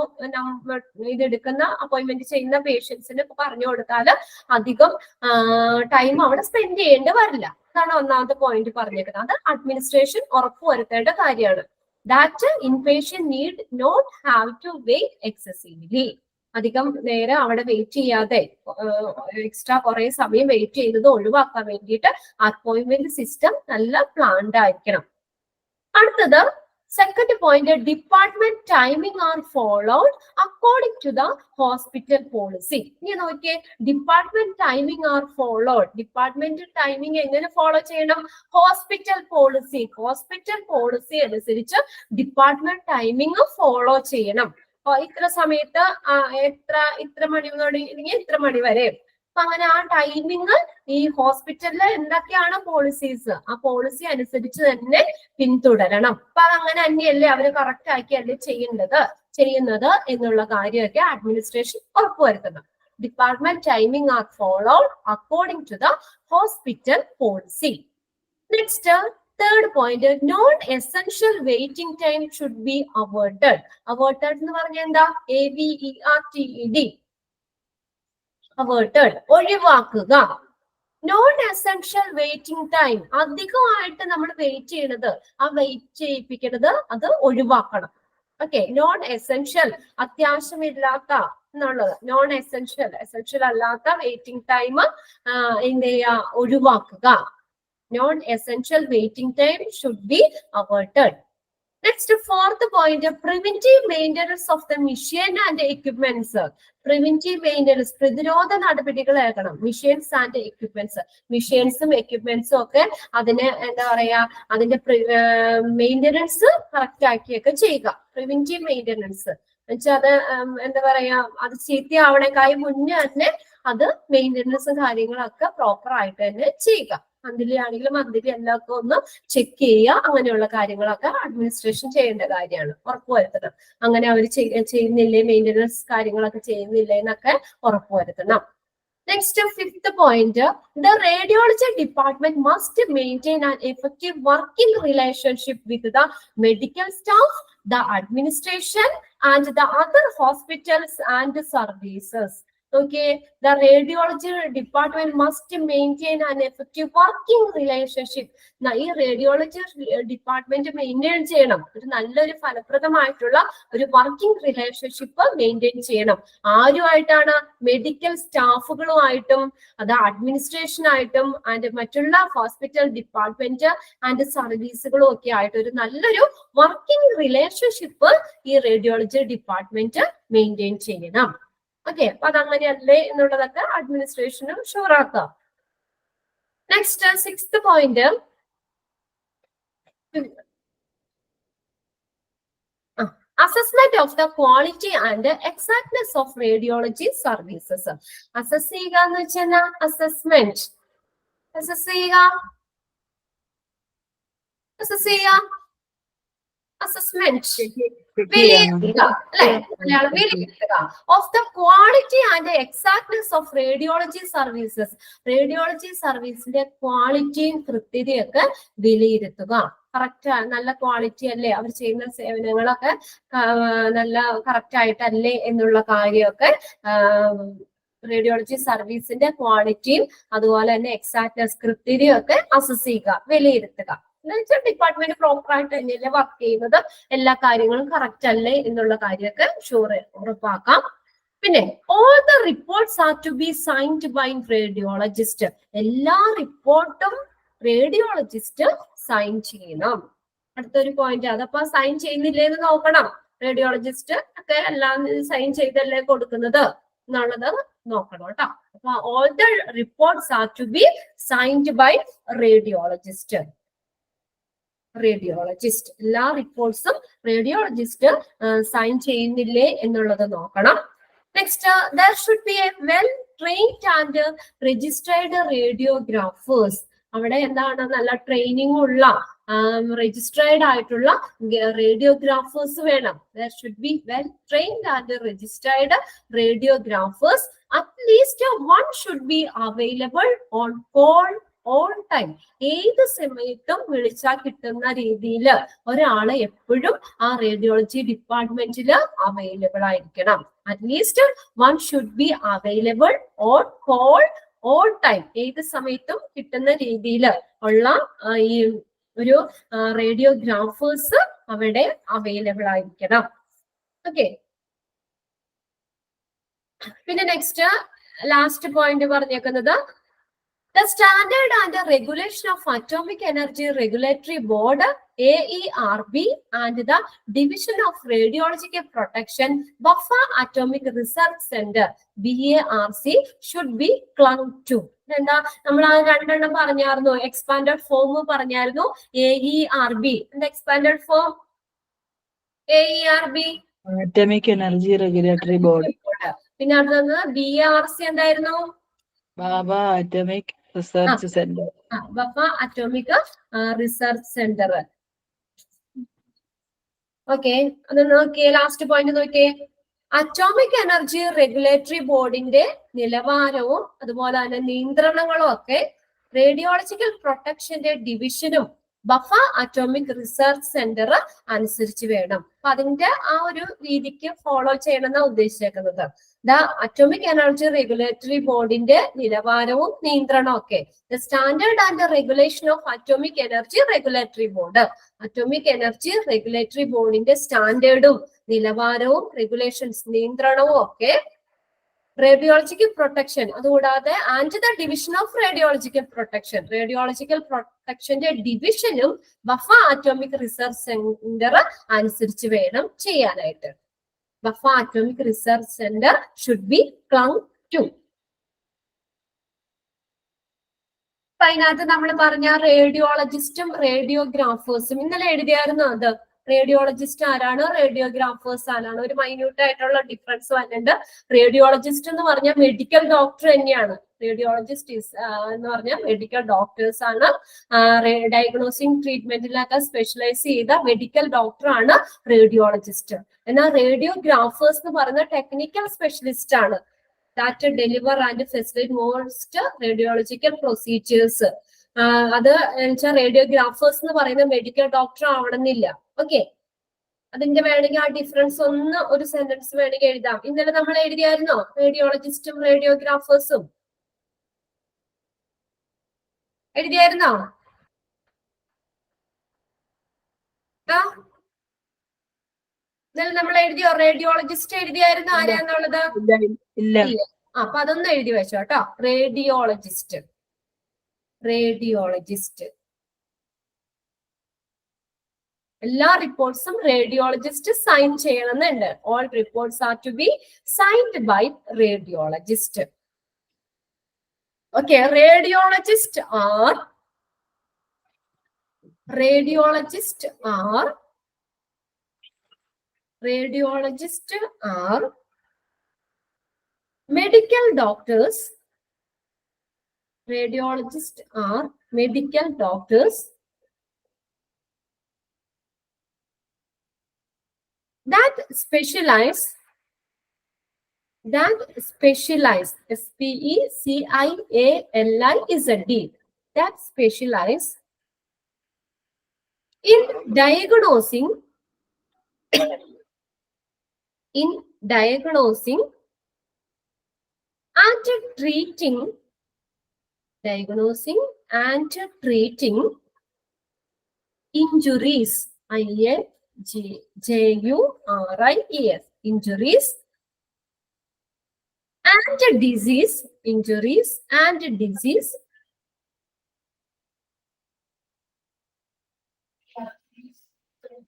ഇതെടുക്കുന്ന അപ്പോയിന്റ്മെന്റ് ചെയ്യുന്ന പേഷ്യൻസിന് പറഞ്ഞു കൊടുത്താൽ അധികം ടൈം അവിടെ സ്പെൻഡ് ചെയ്യേണ്ടി വരില്ല. അതാണ് ഒന്നാമത്തെ പോയിന്റ് പറഞ്ഞേക്കുന്നത്. അത് അഡ്മിനിസ്ട്രേഷൻ ഉറപ്പുവരുത്തേണ്ട കാര്യമാണ്. That inpatient need not have to wait excessively. അധികം നേരം അവിടെ വെയിറ്റ് ചെയ്യാതെ എക്സ്ട്രാ കുറെ സമയം വെയിറ്റ് ചെയ്യുന്നത് ഒഴിവാക്കാൻ വേണ്ടിയിട്ട് അപ്പോയിന്റ്മെന്റ് സിസ്റ്റം നല്ല പ്ലാൻഡ് ആയിരിക്കണം. അടുത്തത് second point, department timing are followed according to the hospital policy. ഇനി നോക്കിയേ, department timing are followed. Department timing എങ്ങനെ ഫോളോ ചെയ്യണം? Hospital policy. ഹോസ്പിറ്റൽ പോളിസി അനുസരിച്ച് ഡിപ്പാർട്ട്മെന്റ് ടൈമിംഗ് ഫോളോ ചെയ്യണം. ഇത്ര സമയത്ത് ഇത്ര മണി തുടങ്ങി ഇത്ര മണി വരെ. അപ്പൊ അങ്ങനെ ആ ടൈമിങ് ഈ ഹോസ്പിറ്റലിൽ എന്തൊക്കെയാണ് പോളിസീസ്, ആ പോളിസി അനുസരിച്ച് തന്നെ പിന്തുടരണം. അപ്പൊ അതങ്ങനെ തന്നെയല്ലേ അവര് കറക്റ്റ് ആക്കിയല്ലേ ചെയ്യുന്നത് എന്നുള്ള കാര്യമൊക്കെ അഡ്മിനിസ്ട്രേഷൻ ഉറപ്പുവരുത്തണം. Department timing are followed according to the hospital policy. Next third point, non-essential waiting time should be averted. Averted എന്ന് പറഞ്ഞാൽ എന്താ? AVERTED. Averted, ഒഴിവാക്കുക. നോൺ എസെൻഷ്യൽ വെയിറ്റിംഗ് ടൈം, അധികമായിട്ട് നമ്മൾ വെയിറ്റ് ചെയ്യണത്, ആ വെയിറ്റ് ചെയ്യിപ്പിക്കുന്നത് അത് ഒഴിവാക്കണം. ഓക്കെ, നോൺ എസെൻഷ്യൽ, അത്യാവശ്യമില്ലാത്ത എന്നുള്ളത്, നോൺ എസെൻഷ്യൽ അല്ലാത്ത വെയിറ്റിംഗ് ടൈം എന്ത് ചെയ്യുക? ഒഴിവാക്കുക. Non-essential waiting time should be averted. Next, fourth point, preventive maintenance of the machine and equipments. Preventive maintenance, പ്രതിരോധ നടപടികളാക്കണം. Machines and equipments. Machinesഉം equipmentsഉം ഒക്കെ അതിന് എന്താ പറയാ, അതിന്റെ മെയിൻ്റനൻസ് കറക്റ്റ് ആക്കിയൊക്കെ ചെയ്യുക. പ്രിവെന്റീവ് മെയിൻ്റനൻസ് എന്നുവെച്ചാൽ അത് എന്താ പറയാ, അത് ചീത്തയാവണേക്കായി മുന്നേ തന്നെ അത് മെയിൻ്റനൻസും കാര്യങ്ങളൊക്കെ പ്രോപ്പർ ആയിട്ട് തന്നെ ചെയ്യുക. മന്ത്ലി ആണെങ്കിലും മന്ത്ലി എല്ലാവർക്കും ഒന്ന് ചെക്ക് ചെയ്യുക. അങ്ങനെയുള്ള കാര്യങ്ങളൊക്കെ അഡ്മിനിസ്ട്രേഷൻ ചെയ്യേണ്ട കാര്യമാണ്, ഉറപ്പുവരുത്തണം. അങ്ങനെ അവർ ചെയ്യുന്നില്ലേ, മെയിൻ്റനൻസ് കാര്യങ്ങളൊക്കെ ചെയ്യുന്നില്ലേ എന്നൊക്കെ ഉറപ്പുവരുത്തണം. Next, fifth point, the radiology department must maintain an effective working relationship with the medical staff, the administration, and the other hospitals and services. Okay, the radiology department must maintain an effective working relationship. ഈ റേഡിയോളജി ഡിപ്പാർട്ട്മെന്റ് മെയിൻറ്റെയിൻ ചെയ്യണം, ഒരു നല്ലൊരു ഫലപ്രദമായിട്ടുള്ള ഒരു വർക്കിംഗ് റിലേഷൻഷിപ്പ് മെയിൻറ്റെയിൻ ചെയ്യണം. ആരുമായിട്ടാണ്? മെഡിക്കൽ സ്റ്റാഫുകളുമായിട്ടും അത് അഡ്മിനിസ്ട്രേഷനായിട്ടും ആൻഡ് മറ്റുള്ള ഹോസ്പിറ്റൽ ഡിപ്പാർട്ട്മെന്റ് ആൻഡ് സർവീസുകളും ഒക്കെ ആയിട്ട് ഒരു നല്ലൊരു വർക്കിംഗ് റിലേഷൻഷിപ്പ് ഈ റേഡിയോളജി ഡിപ്പാർട്ട്മെന്റ് മെയിൻറ്റെയിൻ ചെയ്യണം. ഓക്കെ, അപ്പൊ അതങ്ങനെയല്ലേ എന്നുള്ളതൊക്കെ അഡ്മിനിസ്ട്രേഷനും ഷുവർ ആക്കാം. Next, sixth point, assessment of the quality and exactness of radiology services. Assess ചെയ്യുക എന്ന് വെച്ചാൽ അസസ്മെന്റ്, അസസ് ചെയ്യുക, അസസ്മെന്റ്, വിലയിരുത്തുക അല്ലെ, വിലയിരുത്തുക of the quality and exactness of radiology services. Radiology സർവീസിന്റെ ക്വാളിറ്റിയും കൃത്യതയൊക്കെ വിലയിരുത്തുക. കറക്റ്റ്, നല്ല ക്വാളിറ്റി അല്ലേ അവർ ചെയ്യുന്ന സേവനങ്ങളൊക്കെ, നല്ല കറക്റ്റ് ആയിട്ടല്ലേ എന്നുള്ള കാര്യമൊക്കെ റേഡിയോളജി സർവീസിന്റെ ക്വാളിറ്റിയും അതുപോലെ തന്നെ എക്സാക്ട്നെസ്, കൃത്യതയും ഒക്കെ അസസ് ചെയ്യുക, വിലയിരുത്തുക. എന്നുവെച്ചാൽ ഡിപ്പാർട്ട്മെന്റ് പ്രോപ്പർ ആയിട്ട് തന്നെയല്ലേ വർക്ക് ചെയ്യുന്നത്, എല്ലാ കാര്യങ്ങളും കറക്റ്റ് അല്ലേ എന്നുള്ള കാര്യമൊക്കെ ഉറപ്പാക്കാം. പിന്നെ all the reports are to be signed by radiologist. എല്ലാ റിപ്പോർട്ടും റേഡിയോളജിസ്റ്റ് സൈൻ ചെയ്യണം. അടുത്തൊരു പോയിന്റ്, അതപ്പോ സൈൻ ചെയ്യുന്നില്ലേ എന്ന് നോക്കണം. റേഡിയോളജിസ്റ്റ് ഒക്കെ എല്ലാം സൈൻ ചെയ്തല്ലേ കൊടുക്കുന്നത് എന്നുള്ളത് നോക്കണം കേട്ടോ. അപ്പൊ all the reports are to be signed by radiologist. എല്ലാ റിപ്പോർട്ട്സും റേഡിയോളജിസ്റ്റ് സൈൻ ചെയ്യുന്നില്ലേ എന്നുള്ളത് നോക്കണം. Next, there should be a well trained and registered radiographers. അവിടെ എന്താണ്, നല്ല ട്രെയിനിങ് ഉള്ള രജിസ്ട്രേഡ് ആയിട്ടുള്ള റേഡിയോഗ്രാഫേഴ്സ് വേണം. There should be well trained and registered radiographers. At least one should be available on call all time, ഏത് സമയത്തും വിളിച്ചാൽ കിട്ടുന്ന രീതിയിൽ ഒരാള് എപ്പോഴും ആ റേഡിയോളജി ഡിപ്പാർട്ട്മെന്റിൽ അവൈലബിൾ ആയിരിക്കണം. At least one should be available on call all time, ഏത് സമയത്തും കിട്ടുന്ന രീതിയിൽ ഉള്ള ഈ ഒരു റേഡിയോഗ്രാഫേഴ്സ് അവിടെ അവൈലബിൾ ആയിരിക്കണം. ഓക്കെ, പിന്നെ നെക്സ്റ്റ് ലാസ്റ്റ് പോയിന്റ് പറഞ്ഞേക്കുന്നത് the standard and the regulation of Atomic Energy Regulatory Board AERB and the Division of Radiological Protection Buffa Atomic Research Center BARC should be clung to. എന്താ നമ്മൾ ആ രണ്ടെണ്ണം പറഞ്ഞായിരുന്നു, എക്സ്പാൻഡഡ് ഫോം പറഞ്ഞായിരുന്നു, AERB. എന്താ expanded form? AERB Atomic Energy Regulatory Board. പിന്നെ അടുത്തത് BARC എന്തായിരുന്നു? Bhabha Atomic Research Center. Bhabha atomic research centre. Okay, അത് നോക്കിയേ, ലാസ്റ്റ് പോയിന്റ് നോക്കിയേ. അറ്റോമിക് എനർജി റെഗുലേറ്ററി ബോർഡിന്റെ നിലവാരവും അതുപോലെ തന്നെ നിയന്ത്രണങ്ങളും ഒക്കെ റേഡിയോളജിക്കൽ പ്രൊട്ടക്ഷന്റെ ഡിവിഷനും ബഫ അറ്റോമിക് റിസർച്ച് സെന്റർ അനുസരിച്ച് വേണം. അപ്പൊ അതിന്റെ ആ ഒരു രീതിക്ക് ഫോളോ ചെയ്യണമെന്നാണ് ഉദ്ദേശിച്ചേക്കുന്നത്. ദ അറ്റോമിക് എനർജി റെഗുലേറ്ററി ബോർഡിന്റെ നിലവാരവും നിയന്ത്രണവും ഒക്കെ, the standard and regulation of atomic energy regulatory board, atomic energy regulatory ബോർഡിന്റെ സ്റ്റാൻഡേർഡും നിലവാരവും റെഗുലേഷൻസ് നിയന്ത്രണവും ഒക്കെ റേഡിയോളജിക്കൽ പ്രൊട്ടക്ഷൻ, അതുകൂടാതെ and the division of radiological protection, radiological പ്രൊട്ടക്ഷന്റെ ഡിവിഷനും ബഫ അറ്റോമിക് റിസർച്ച് സെന്റർ അനുസരിച്ച് വേണം ചെയ്യാനായിട്ട്. Bhabha atomic research centre should be clung to. അതിനകത്ത് നമ്മൾ പറഞ്ഞ റേഡിയോളജിസ്റ്റും റേഡിയോഗ്രാഫേഴ്സും ഇന്നലെ എഴുതിയായിരുന്നു. അത് റേഡിയോളജിസ്റ്റ് ആരാണ്, റേഡിയോഗ്രാഫേഴ്സ് ആരാണ്, ഒരു മൈന്യൂട്ട് ആയിട്ടുള്ള ഡിഫറൻസ് വരുന്നുണ്ട്. റേഡിയോളജിസ്റ്റ് എന്ന് പറഞ്ഞാൽ മെഡിക്കൽ ഡോക്ടർ തന്നെയാണ്. റേഡിയോളജിസ്റ്റ് എന്ന് പറഞ്ഞാൽ മെഡിക്കൽ ഡോക്ടേഴ്സ് ആണ്. ഡയഗ്നോസിങ് ട്രീറ്റ്മെന്റിലൊക്കെ സ്പെഷ്യലൈസ് ചെയ്ത മെഡിക്കൽ ഡോക്ടർ ആണ് റേഡിയോളജിസ്റ്റ്. എന്നാൽ റേഡിയോഗ്രാഫേഴ്സ് എന്ന് പറയുന്ന ടെക്നിക്കൽ സ്പെഷ്യലിസ്റ്റ് ആണ്. That deliver and facilitate most radiological procedures. അത് വെച്ചാൽ റേഡിയോഗ്രാഫേഴ്സ് എന്ന് പറയുന്ന മെഡിക്കൽ ഡോക്ടർ ആവണമെന്നില്ല. ഓക്കെ, അതിന്റെ വേണമെങ്കിൽ ആ ഡിഫറൻസ് ഒന്ന് ഒരു സെന്റൻസ് വേണമെങ്കിൽ എഴുതാം. ഇന്നലെ നമ്മൾ എഴുതിയായിരുന്നോ റേഡിയോളജിസ്റ്റും റേഡിയോഗ്രാഫേഴ്സും? എഴുതിയായിരുന്നോ? ഇന്നലെ നമ്മൾ എഴുതിയോ? റേഡിയോളജിസ്റ്റ് എഴുതിയായിരുന്നു ആരാന്നുള്ളത്? ഇല്ല. അപ്പൊ അതൊന്നും എഴുതി വെച്ചോ കേട്ടോ. റേഡിയോളജിസ്റ്റ്, റേഡിയോളജിസ്റ്റ് എല്ലാ റിപ്പോർട്ട്സും റേഡിയോളജിസ്റ്റ് സൈൻ ചെയ്യണമെന്നുണ്ട്. All reports are to be signed by radiologist. Okay, radiologist are medical doctors. Radiologists are medical doctors that specialize, SPECIALIZD, that specialize in diagnosing and treating injuries, INJURIES, injuries and disease,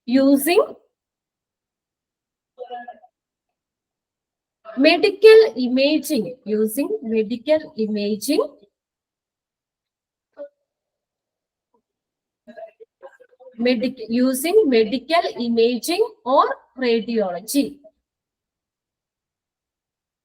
using medical imaging, using medical imaging or radiology.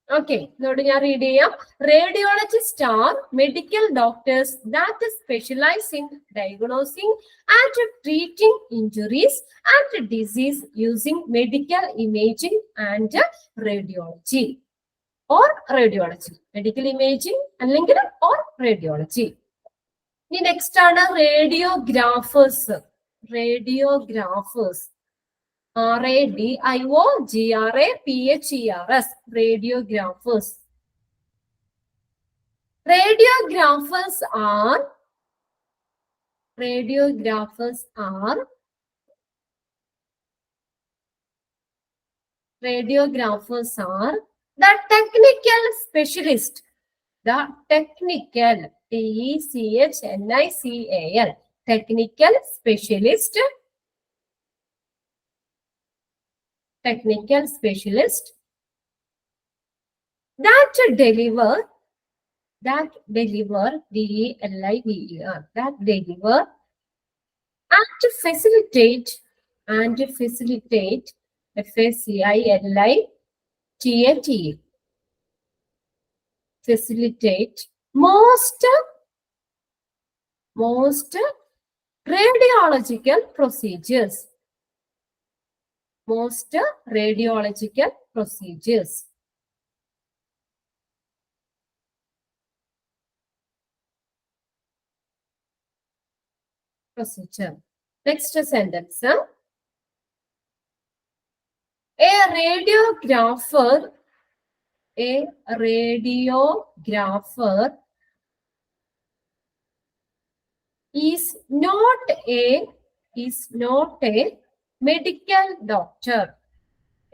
Okay, note ഞാൻ റീഡ് ചെയ്യാം. Radiologist are medical doctors that specialise in diagnosing and treating injuries and disease using medical imaging and radiology or radiology. Medical imaging അല്ലെങ്കിൽ ഓർ റേഡിയോളജി. ഇനി നെക്സ്റ്റ് ആണ് radiographers. Radiographers RADIOGRAPHERS radiographers. Radiographers are the technical specialist. The technical, TECHNICAL, technical specialist that deliver DELIVER, that deliver and facilitate FACILITATE, facilitate most radiological procedures. Procedure. Next sentence. A radiographer is not a medical doctor.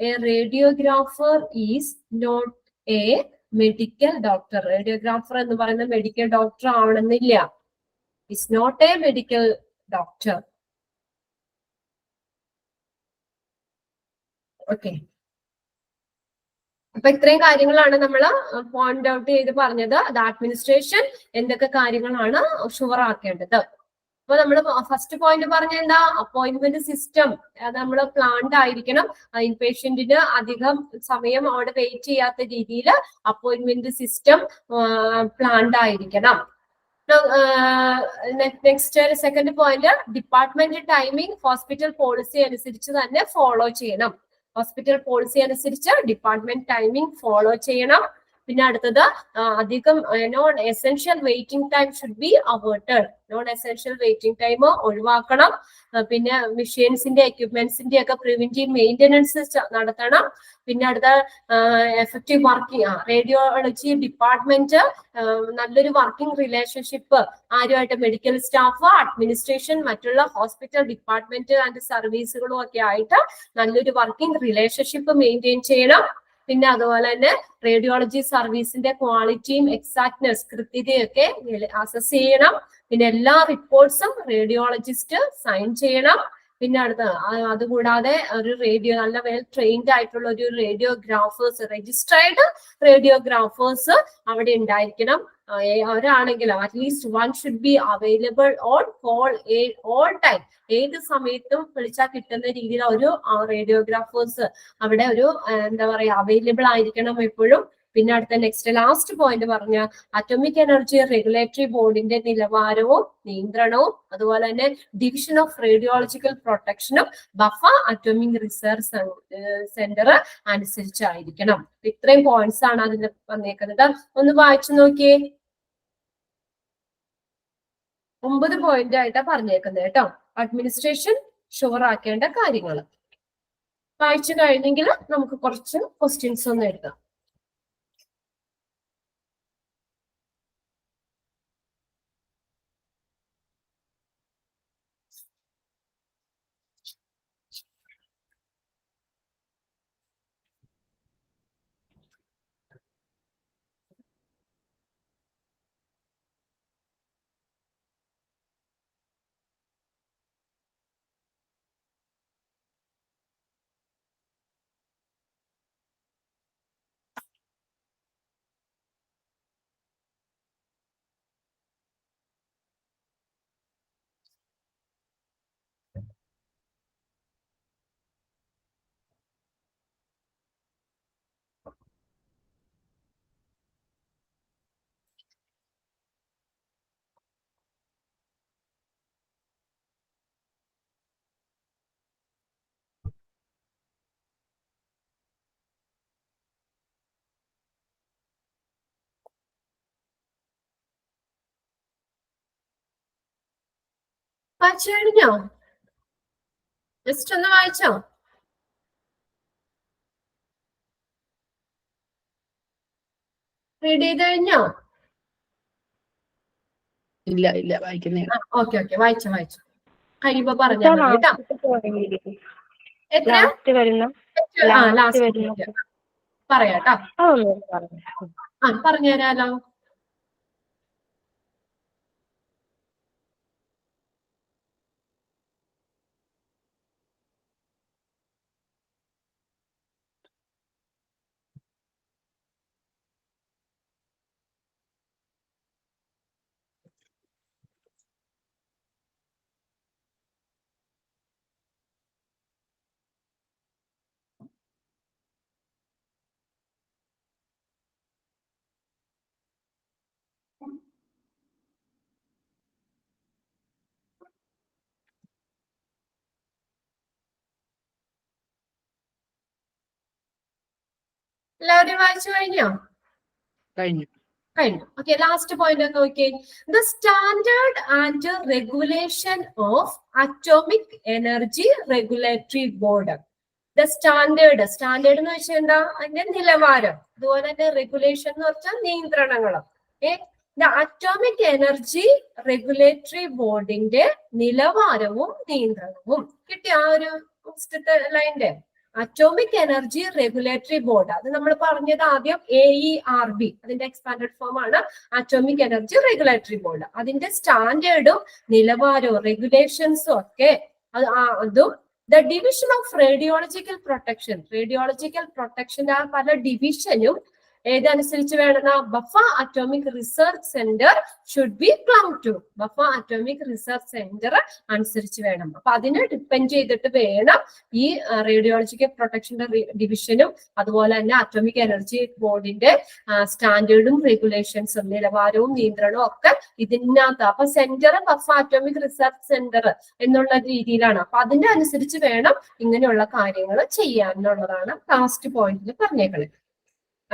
A radiographer is not a medical doctor. Radiographer എന്ന് പറയുന്ന മെഡിക്കൽ ഡോക്ടർ ആവണമെന്നില്ല. Is not a medical doctor. Okay. അപ്പൊ ഇത്രയും കാര്യങ്ങളാണ് നമ്മൾ പോയിന്റ് ഔട്ട് ചെയ്ത് പറഞ്ഞത്. അത് അഡ്മിനിസ്ട്രേഷൻ എന്തൊക്കെ കാര്യങ്ങളാണ് ഷുവർ ആക്കേണ്ടത്. അപ്പൊ നമ്മൾ ഫസ്റ്റ് പോയിന്റ് പറഞ്ഞ എന്താ, അപ്പോയിന്റ്മെന്റ് സിസ്റ്റം നമ്മൾ പ്ലാൻഡ് ആയിരിക്കണം. ഇൻപേഷ്യന്റിന് അധികം സമയം അവിടെ വെയിറ്റ് ചെയ്യാത്ത രീതിയിൽ അപ്പോയിന്റ്മെന്റ് സിസ്റ്റം പ്ലാൻഡ് ആയിരിക്കണം. Next second point, department timing hospital policy അനുസരിച്ച് തന്നെ ഫോളോ ചെയ്യണം. ഹോസ്പിറ്റൽ പോളിസി അനുസരിച്ച് ഡിപ്പാർട്ട്മെന്റ് ടൈമിംഗ് ഫോളോ ചെയ്യണം. പിന്നെ അടുത്തത് അധികം non essential waiting time should be avoided. Non essential waiting time ഒഴിവാക്കണം. പിന്നെ മെഷീൻസിന്റെ എക്യുപ്മെന്റ്സിന്റെ ഒക്കെ പ്രിവെന്റീവ് മെയിന്റനൻസ് നടത്തണം. പിന്നെ അടുത്ത എഫക്റ്റീവ് വർക്കിംഗ്, റേഡിയോളജി ഡിപ്പാർട്ട്മെന്റ് നല്ലൊരു വർക്കിംഗ് റിലേഷൻഷിപ്പ് ആരുമായിട്ട്, മെഡിക്കൽ സ്റ്റാഫ്, അഡ്മിനിസ്ട്രേഷൻ, മറ്റുള്ള ഹോസ്പിറ്റൽ ഡിപ്പാർട്ട്മെന്റ് ആൻഡ് സർവീസുകളും ഒക്കെ ആയിട്ട് നല്ലൊരു വർക്കിംഗ് റിലേഷൻഷിപ്പ് മെയിൻറ്റെയിൻ ചെയ്യണം. പിന്നെ അതുപോലെ തന്നെ റേഡിയോളജി സർവീസിന്റെ ക്വാളിറ്റിയും എക്സാക്ട്നെസ്, കൃത്യതയൊക്കെ അസസ് ചെയ്യണം. പിന്നെ എല്ലാ റിപ്പോർട്ട്സും റേഡിയോളജിസ്റ്റ് സൈൻ ചെയ്യണം. പിന്നെ അതുകൂടാതെ ഒരു നല്ല വെൽ ട്രെയിൻഡ് ആയിട്ടുള്ള ഒരു റേഡിയോഗ്രാഫേഴ്സ്, രജിസ്ട്രേർഡ് റേഡിയോഗ്രാഫേഴ്സ് അവിടെ ഉണ്ടായിരിക്കണം. അവരാണെങ്കിലും at least one should be available on call all time. ഏത് സമയത്തും വിളിച്ചാൽ കിട്ടുന്ന രീതിയിൽ ഒരു റേഡിയോഗ്രാഫേഴ്സ് അവിടെ ഒരു എന്താ പറയാ അവൈലബിൾ ആയിരിക്കണം എപ്പോഴും. പിന്നെ അടുത്ത നെക്സ്റ്റ് ലാസ്റ്റ് പോയിന്റ് പറഞ്ഞ അറ്റോമിക് എനർജി റെഗുലേറ്ററി ബോർഡിന്റെ നിലവാരവും നിയന്ത്രണവും അതുപോലെ തന്നെ ഡിവിഷൻ ഓഫ് റേഡിയോളജിക്കൽ പ്രൊട്ടക്ഷനും ബഫ അറ്റോമിക് റിസർച്ച് സെന്റർ അനുസരിച്ചായിരിക്കണം. ഇത്രയും പോയിന്റ്സ് ആണ് അതിന് വന്നേക്കുന്നത്. ഒന്ന് വായിച്ചു നോക്കിയേ. 9 പോയിന്റ് ആയിട്ടാ പറഞ്ഞേക്കുന്നത് കേട്ടോ. അഡ്മിനിസ്ട്രേഷൻ ഷുവർ ആക്കേണ്ട കാര്യങ്ങൾ വായിച്ചു കഴിഞ്ഞെങ്കിൽ നമുക്ക് കുറച്ച് ക്വസ്റ്റ്യൻസ് ഒന്ന് എഴുതാം. വായിച്ചു കഴിഞ്ഞോ? ജസ്റ്റ് ഒന്ന് വായിച്ചോ? റീഡ് ചെയ്ത് കഴിഞ്ഞോ? ഇല്ല ഇല്ല വായിക്കുന്നേ. ഓക്കെ ഓക്കെ, വായിച്ചോ വായിച്ചോ. കഴിയുമ്പോ പറഞ്ഞാൽ മതി കേട്ടോ. എത്ര? ലാസ്റ്റ് പറയാട്ടോ. പറഞ്ഞുതരാലോ. എല്ലാവരും വായിച്ചു കഴിഞ്ഞോ? കഴിഞ്ഞു. Okay, last point ഒന്ന് നോക്കിയേ. The standard and regulation of Atomic Energy Regulatory Board. The standard എന്ന് വെച്ചാൽ എന്താ? അതിന്റെ നിലവാരം. അതുപോലെ തന്നെ റെഗുലേഷൻ എന്ന് വെച്ചാൽ നിയന്ത്രണങ്ങൾ. The Atomic Energy Regulatory Boardന്റെ നിലവാരവും നിയന്ത്രണവും കിട്ടിയ ആ ഒരു ലൈൻ്റെ അറ്റോമിക് എനർജി റെഗുലേറ്ററി ബോർഡ്. അത് നമ്മൾ പറഞ്ഞത് ആദ്യം AERB, അതിന്റെ എക്സ്പാൻഡഡ് ഫോം ആണ് അറ്റോമിക് എനർജി റെഗുലേറ്ററി ബോർഡ്. അതിന്റെ സ്റ്റാൻഡേർഡും നിലവാരവും റെഗുലേഷൻസും ഒക്കെ അതും ദ ഡിവിഷൻ ഓഫ് റേഡിയോളജിക്കൽ പ്രൊട്ടക്ഷന്റെ ആ പല ഡിവിഷനും ഏതനുസരിച്ച് വേണമെന്ന Bhabha atomic research centre should be clung to. Bhabha atomic research centre അനുസരിച്ച് വേണം. അപ്പൊ അതിനെ ഡിപ്പെൻഡ് ചെയ്തിട്ട് വേണം ഈ റേഡിയോളജിക്കൽ പ്രൊട്ടക്ഷന്റെ ഡിവിഷനും അതുപോലെ തന്നെ അറ്റോമിക് എനർജി ബോർഡിന്റെ സ്റ്റാൻഡേർഡും റെഗുലേഷൻസും നിലവാരവും നിയന്ത്രണവും ഒക്കെ ഇതിനകത്ത്. അപ്പൊ centre buffer atomic research centre എന്നുള്ള രീതിയിലാണ്. അപ്പൊ അതിന്റെ അനുസരിച്ച് വേണം ഇങ്ങനെയുള്ള കാര്യങ്ങൾ ചെയ്യാനുള്ളതാണ് ലാസ്റ്റ് പോയിന്റിൽ പറഞ്ഞേക്കുന്നത്.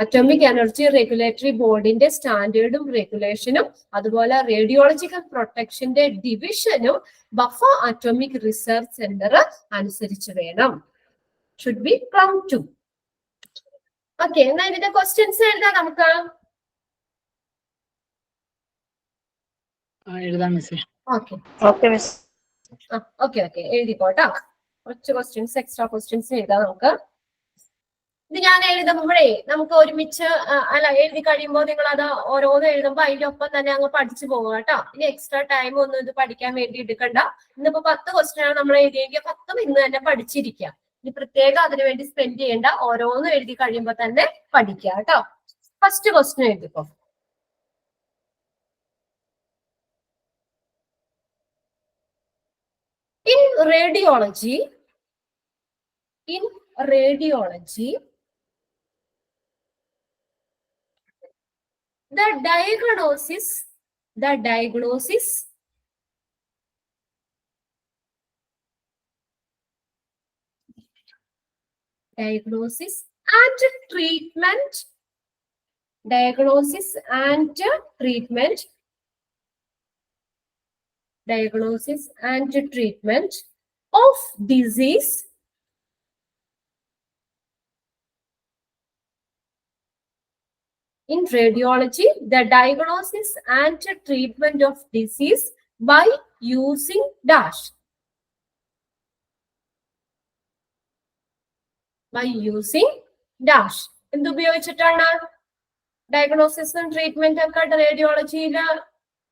അറ്റോമിക് എനർജി റെഗുലേറ്ററി ബോർഡിന്റെ സ്റ്റാൻഡേർഡും റെഗുലേഷനും അതുപോലെ റേഡിയോളജിക്കൽ പ്രൊട്ടക്ഷന്റെ ഡിവിഷനും ബഫ അറ്റോമിക് റിസർച്ച് സെന്റർ അനുസരിച്ച് വേണം. Should be clung to. Okay, എന്നാ ഇതിന്റെ ക്വസ്റ്റ്യൻസ് എഴുതാം നമുക്ക്. ഓക്കെ എഴുതിക്കോട്ടോ. കുറച്ച് ക്വസ്റ്റ്യൻസ് എക്സ്ട്രാ ക്വസ്റ്റ്യൻസ് എഴുതാം നമുക്ക്. ഇത് ഞാൻ എഴുതുമ്പോഴേ നമുക്ക് ഒരുമിച്ച് എഴുതി കഴിയുമ്പോൾ നിങ്ങൾ അത് ഓരോന്ന് എഴുതുമ്പോൾ അതിന്റെ ഒപ്പം തന്നെ അങ്ങ് പഠിച്ചു പോകുക കേട്ടോ. ഇനി എക്സ്ട്രാ ടൈം ഒന്നും ഇത് പഠിക്കാൻ വേണ്ടി എടുക്കണ്ട. ഇന്നിപ്പോ 10 ക്വസ്റ്റ്യൻ ആണ് നമ്മൾ എഴുതിയെങ്കിൽ 10 ഇന്ന് തന്നെ പഠിച്ചിരിക്കുക. ഇനി പ്രത്യേകം അതിനു വേണ്ടി സ്പെൻഡ് ചെയ്യേണ്ട. ഓരോന്നും എഴുതി കഴിയുമ്പോൾ തന്നെ പഠിക്കുക കേട്ടോ. ഫസ്റ്റ് ക്വസ്റ്റ്യൻ എഴുതിക്കോ. In radiology, the diagnosis and treatment of disease in radiology, the diagnosis and treatment of disease by using dash. By using dash. എന്തുപയോഗിച്ചിട്ടാണ് ഡയഗ്നോസിസും ട്രീറ്റ്മെന്റും ഒക്കെ റേഡിയോളജിയിൽ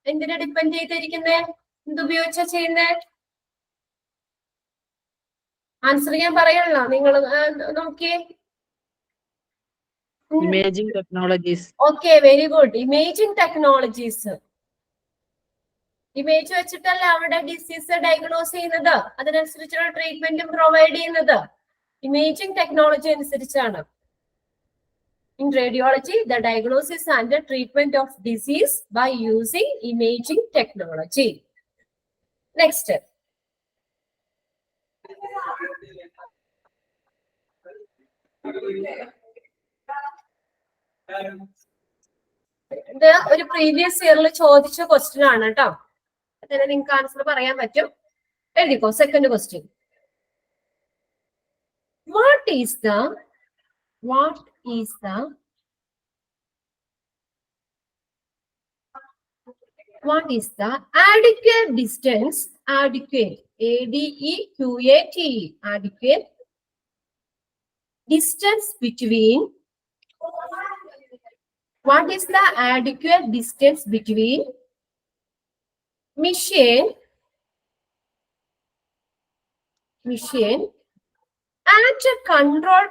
എന്തിനെ ഡിപ്പെൻഡ് ചെയ്തിരിക്കുന്നത്? എന്തുപയോഗിച്ചാ ചെയ്യുന്നേ? ആൻസർ ഞാൻ പറയണല്ലോ, നിങ്ങൾ നോക്കിയേ. Imaging technologies. Okay, very good. Imaging technologies. Image വെച്ചിട്ടല്ല അവിടെ ഡിസീസ് ഡയഗ്നോസ് ചെയ്യുന്നത്, അതിനനുസരിച്ചുള്ള ട്രീറ്റ്മെന്റും പ്രൊവൈഡ് ചെയ്യുന്നത് ഇമേജിംഗ് ടെക്നോളജി അനുസരിച്ചാണ്. In radiology, the diagnosis and the treatment of disease by using imaging technology. Next. ഇത് ഒരു പ്രീവിയസ് ഇയറിൽ ചോദിച്ച ക്വസ്റ്റ്യൻ ആണ് കേട്ടോ. അതിന് നിങ്ങൾക്ക് ആൻസർ പറയാൻ പറ്റും. എഴുതിക്കോ. Second question. What is the adequate distance, adequate, ADEQATE, adequate distance between, what is the adequate distance between machine and a control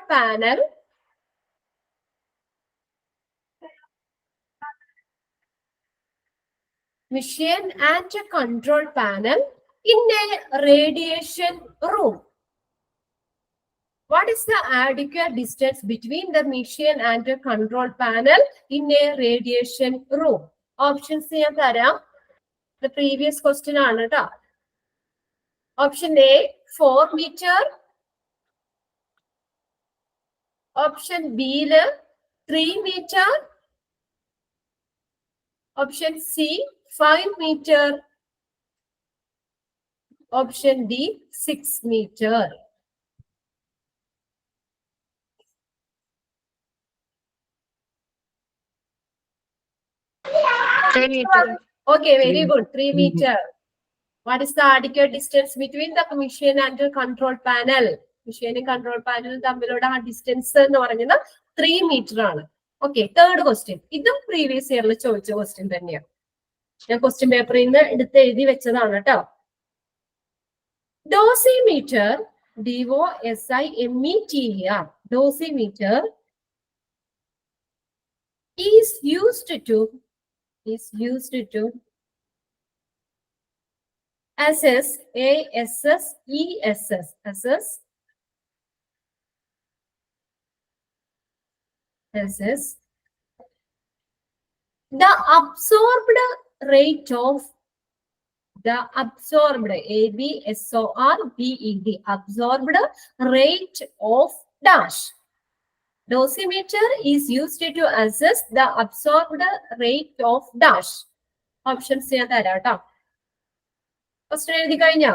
panel in a radiation room? What is the adequate distance between the machine and a control panel in a radiation room? Options ഞാൻ തരാം. The previous question ആണ് ട്ടോ. Option A 4 meter. Option B 3 meter. Option C 5 meter. Option D 6 meter. Okay, very good. 3 meter. What is the adequate distance between the machine and the control panel? Machine and control panel തമ്മിലുള്ള ആ ഡിസ്റ്റൻസ് എന്ന് പറയുന്നത് 3 meter ആണ്. Okay, third question. ഇതും പ്രീവിയസ് ഇയറിൽ ചോദിച്ച ക്വസ്റ്റ്യൻ തന്നെയാണ്. ഞാൻ ക്വസ്റ്റ്യൻ പേപ്പറിൽ നിന്ന് എടുത്ത് എഴുതി വെച്ചതാണ് കേട്ടോ. Dosimeter, DOSIMETER, dosimeter is used to assess the absorbed rate of absorbed rate of dash. Dosimeter is used to assess the absorbed rate of dash. Options ഞാൻ തരാം കേട്ടോ. ക്വസ്റ്റ്യൻ എഴുതി കഴിഞ്ഞോ?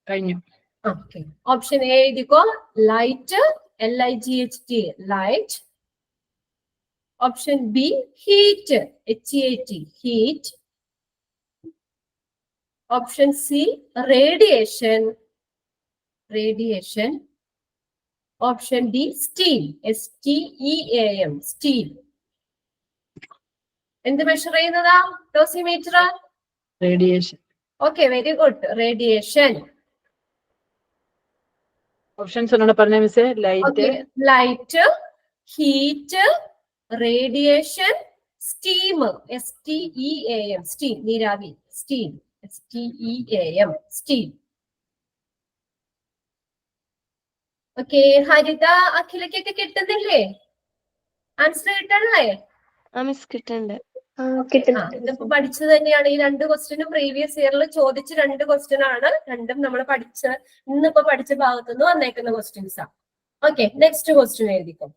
കഴിഞ്ഞു. ഓക്കെ, ഓപ്ഷൻ എ എഴുതിക്കോ. Light, LIGHT, light. Option B heat, HEAT, heat. Option C radiation. Option D steel, STEAM, steel. എന്ത് മെഷർ ചെയ്യുന്നതാ dosimeter? Radiation. Okay, very good. Radiation. Options ഒന്നുകൂടെ പറഞ്ഞ മിസ്സേ. Light, heat, radiation, steam, STEAM, steam, നീരാവി, steam, STEAM, steam. Okay, Haritha, അഖിലക്കൊക്കെ കിട്ടുന്നില്ലേ? ആൻസർ കിട്ടണല്ലേ? മിസ് കിട്ടുന്നുണ്ട്. ഇതിപ്പോ പഠിച്ചത് തന്നെയാണ്. ഈ 2 ക്വസ്റ്റ്യനും പ്രീവിയസ് ഇയറിൽ ചോദിച്ച 2 ക്വസ്റ്റ്യൻ ആണ്. രണ്ടും നമ്മൾ ഇന്നിപ്പോ പഠിച്ച ഭാഗത്തുനിന്ന് വന്നേക്കുന്ന ക്വസ്റ്റ്യൻസ് ആണ്. ഓക്കെ, നെക്സ്റ്റ് ക്വസ്റ്റ്യൻ എഴുതിക്കോ.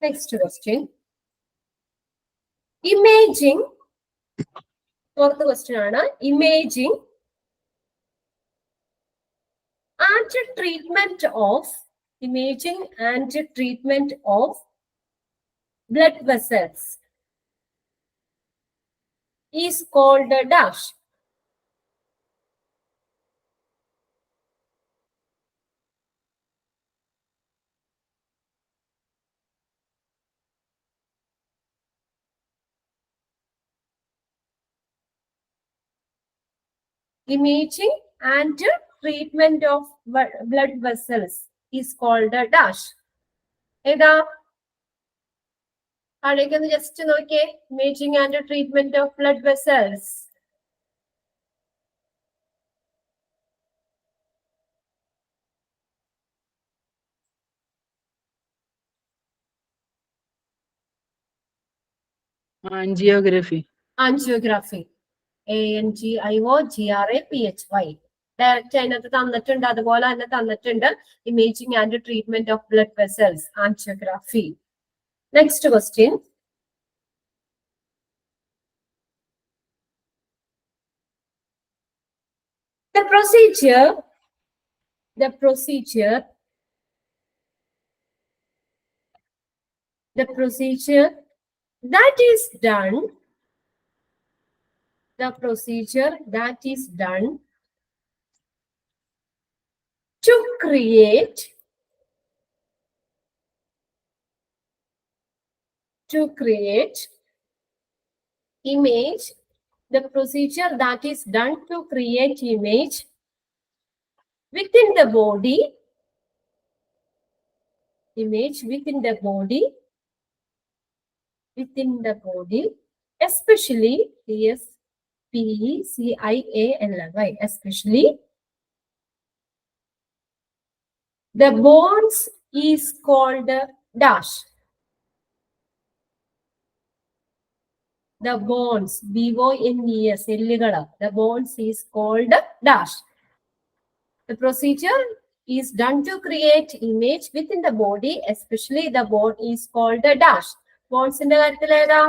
Next question. Imaging. Fourth question ആണ്. Imaging and treatment of blood vessels is called a dash. Imaging and treatment of blood vessels is called a dash. ഏതാ? ആടേക്കൊന്ന് ജസ്റ്റ് നോക്കിയേ. Imaging and treatment of blood vessels. Angiography. Angiography. ANGIOGRAPHY. Direct അതിനകത്ത് തന്നിട്ടുണ്ട്. അതുപോലെ തന്നെ തന്നിട്ടുണ്ട് imaging and treatment of blood vessels, angiography. Next question. The procedure that is done to create image, the procedure that is done to create image within the body, especially SPECIALY, especially the bones is called dash. The bones, BONES, the bones is called dash. The procedure is done to create image within the body, especially the bone is called dash. Bones in the കാര്യത്തിൽ ഏതാ?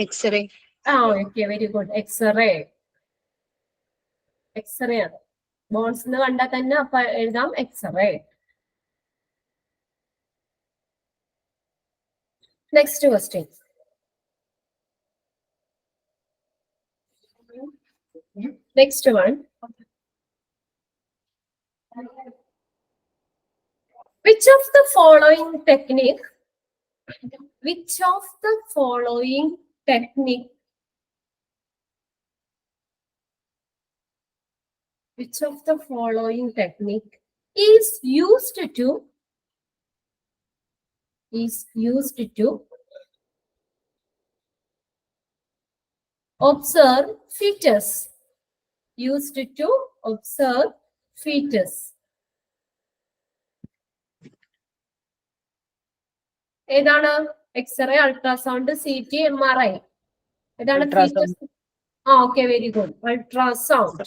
X-ray. Okay, very good. X-ray ആണ്. ബോൺസ് എന്ന് കണ്ടാൽ തന്നെ അപ്പൊ എഴുതാം x-ray. Next question. Next one. Which of the following technique is used to observe fetus? ഏതാണ്? X-ray, ultrasound, CT, MRI. ഏതാണ് Ultrasound. Features? Okay, very good. Ultrasound.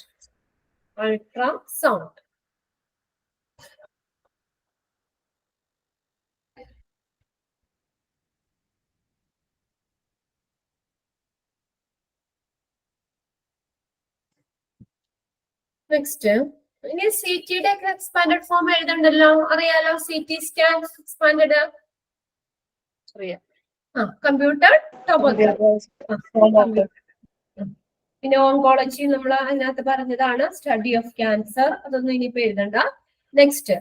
Next. ഇനി CTയുടെ ഒക്കെ എക്സ്പാൻഡഡ് ഫോം എഴുതണ്ടല്ലോ, അറിയാലോ. CT scan expanded computer tomography. പിന്നെ ഓങ്കോളജി നമ്മൾ അതിനകത്ത് പറഞ്ഞതാണ്, സ്റ്റഡി ഓഫ് ക്യാൻസർ. അതൊന്നും ഇനിയിപ്പോ എഴുതണ്ട. Next.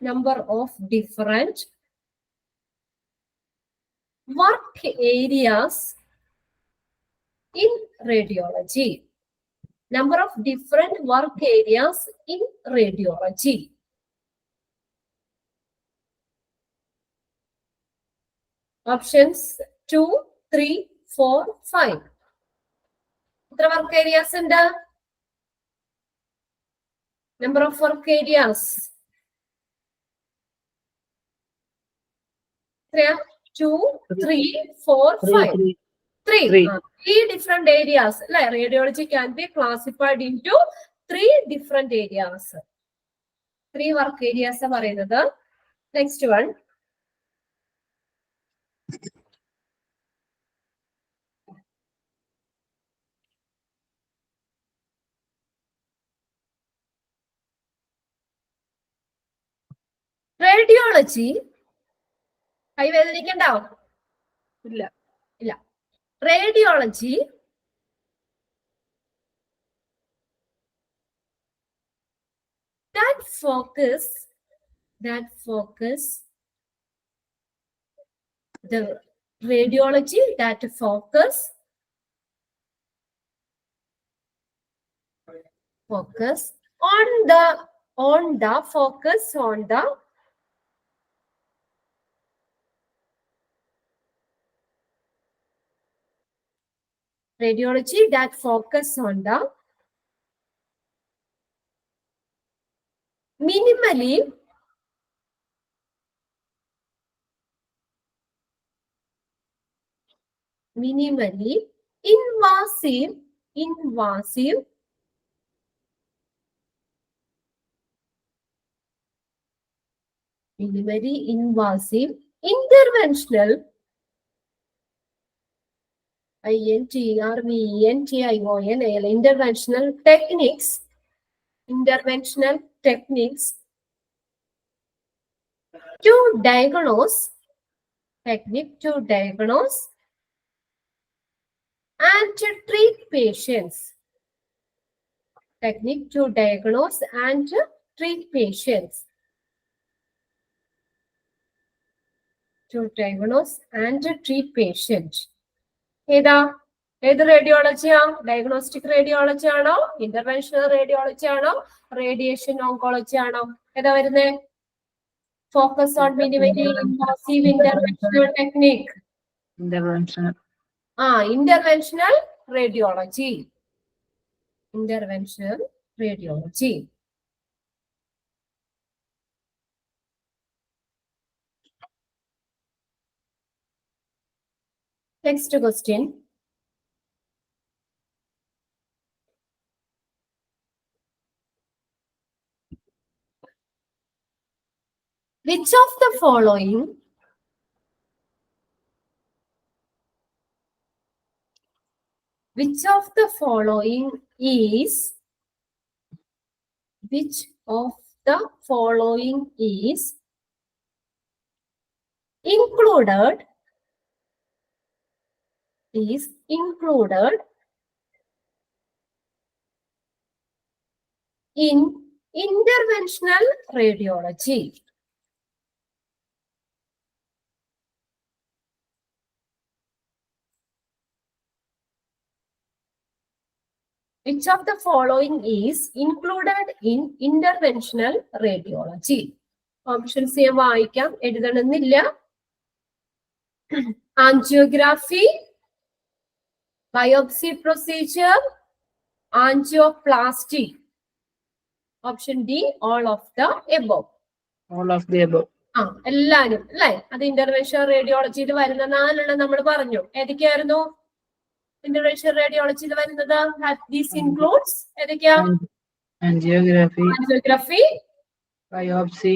number of different work areas in radiology. Number of different work areas in radiology. Options 2, 3, 4, 5. എത്ര വർക്ക് ഏരിയാസ് ഉണ്ട്? Number of work areas 2, 3, 4, 5. 3. 3 different areas. Radiology can be classified into 3 different areas. 3 work areas are പറയുന്നത്. Next one. Radiology. കൈ വേദനിക്കണ്ടോ? ഇല്ല. Radiology that focus the radiology that focus on the Radiology that focus on the minimally invasive interventional interventional techniques to diagnose and to treat patients. Technique to diagnose and to treat patients. To diagnose and to treat patients. ഏത് റേഡിയോളജിയാ? ഡയഗ്നോസ്റ്റിക് റേഡിയോളജി ആണോ, ഇന്റർവെൻഷണൽ റേഡിയോളജി ആണോ, റേഡിയേഷൻ ഓങ്കോളജി ആണോ? ഏതാ വരുന്നേ? Focus on minimally invasive interventional technique. Interventional radiology. Next question. Which of the following is included in interventional radiology? Which of the following is included in interventional radiology? Options ഞാൻ വായിക്കാം, എഴുതണമെന്നില്ല. Angiography, biopsy procedure, angioplasty. Option D, all of the above. എല്ലാരും അല്ലേ? അത് ഇന്റർവെൻഷണൽ റേഡിയോളജിയിൽ വരുന്ന 4 നമ്മൾ പറഞ്ഞു. ഏതൊക്കെയായിരുന്നു ഇന്റർവെൻഷണൽ റേഡിയോളജിയിൽ വരുന്നത്? This includes ഏതൊക്കെയാ? Angiography, biopsy,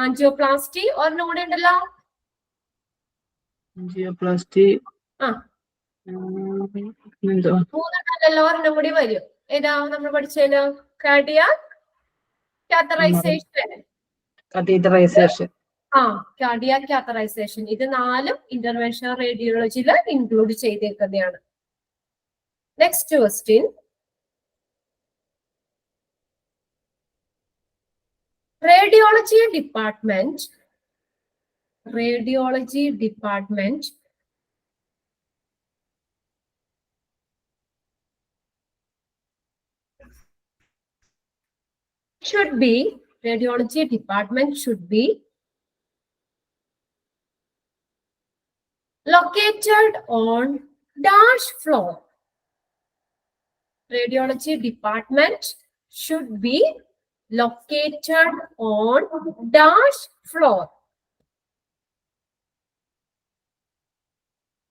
angioplasty. ഒരെണ്ണം കൂടെ ഉണ്ടല്ലോ. മൂന്നെണ്ണല്ലോ, ഒരെണ്ണം കൂടി വരും. ഏതാ നമ്മൾ പഠിച്ചതിന്? Cardiac catheterization. Cardiac catheterization. ഇത് 4 ഇന്റർവെൻഷണൽ റേഡിയോളജിയിൽ ഇൻക്ലൂഡ് ചെയ്തേക്കുന്നതാണ്. Next question. Radiology department should be located on dash floor. Radiology department should be located on dash floor.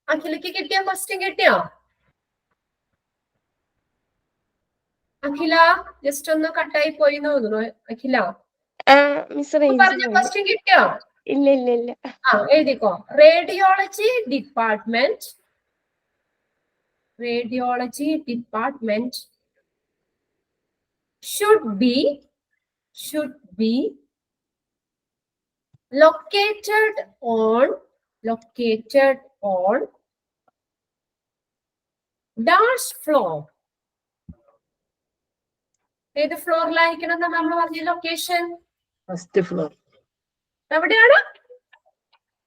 അഖിലക്ക് കിട്ടിയ ക്വസ്റ്റ്യൻ കിട്ടിയോ? അഖില ജസ്റ്റ് ഒന്ന് കട്ടായി പോയി തോന്നുന്നു. അഖില പറഞ്ഞ ക്വസ്റ്റ്യൻ കിട്ടിയോ? ഇല്ല. എഴുതിക്കോ. Radiology department should be located on dash floor. ഏത് ഫ്ലോറിലായിരിക്കണം നമ്മൾ പറഞ്ഞ ലൊക്കേഷൻ? First floor. എവിടെയാണ്?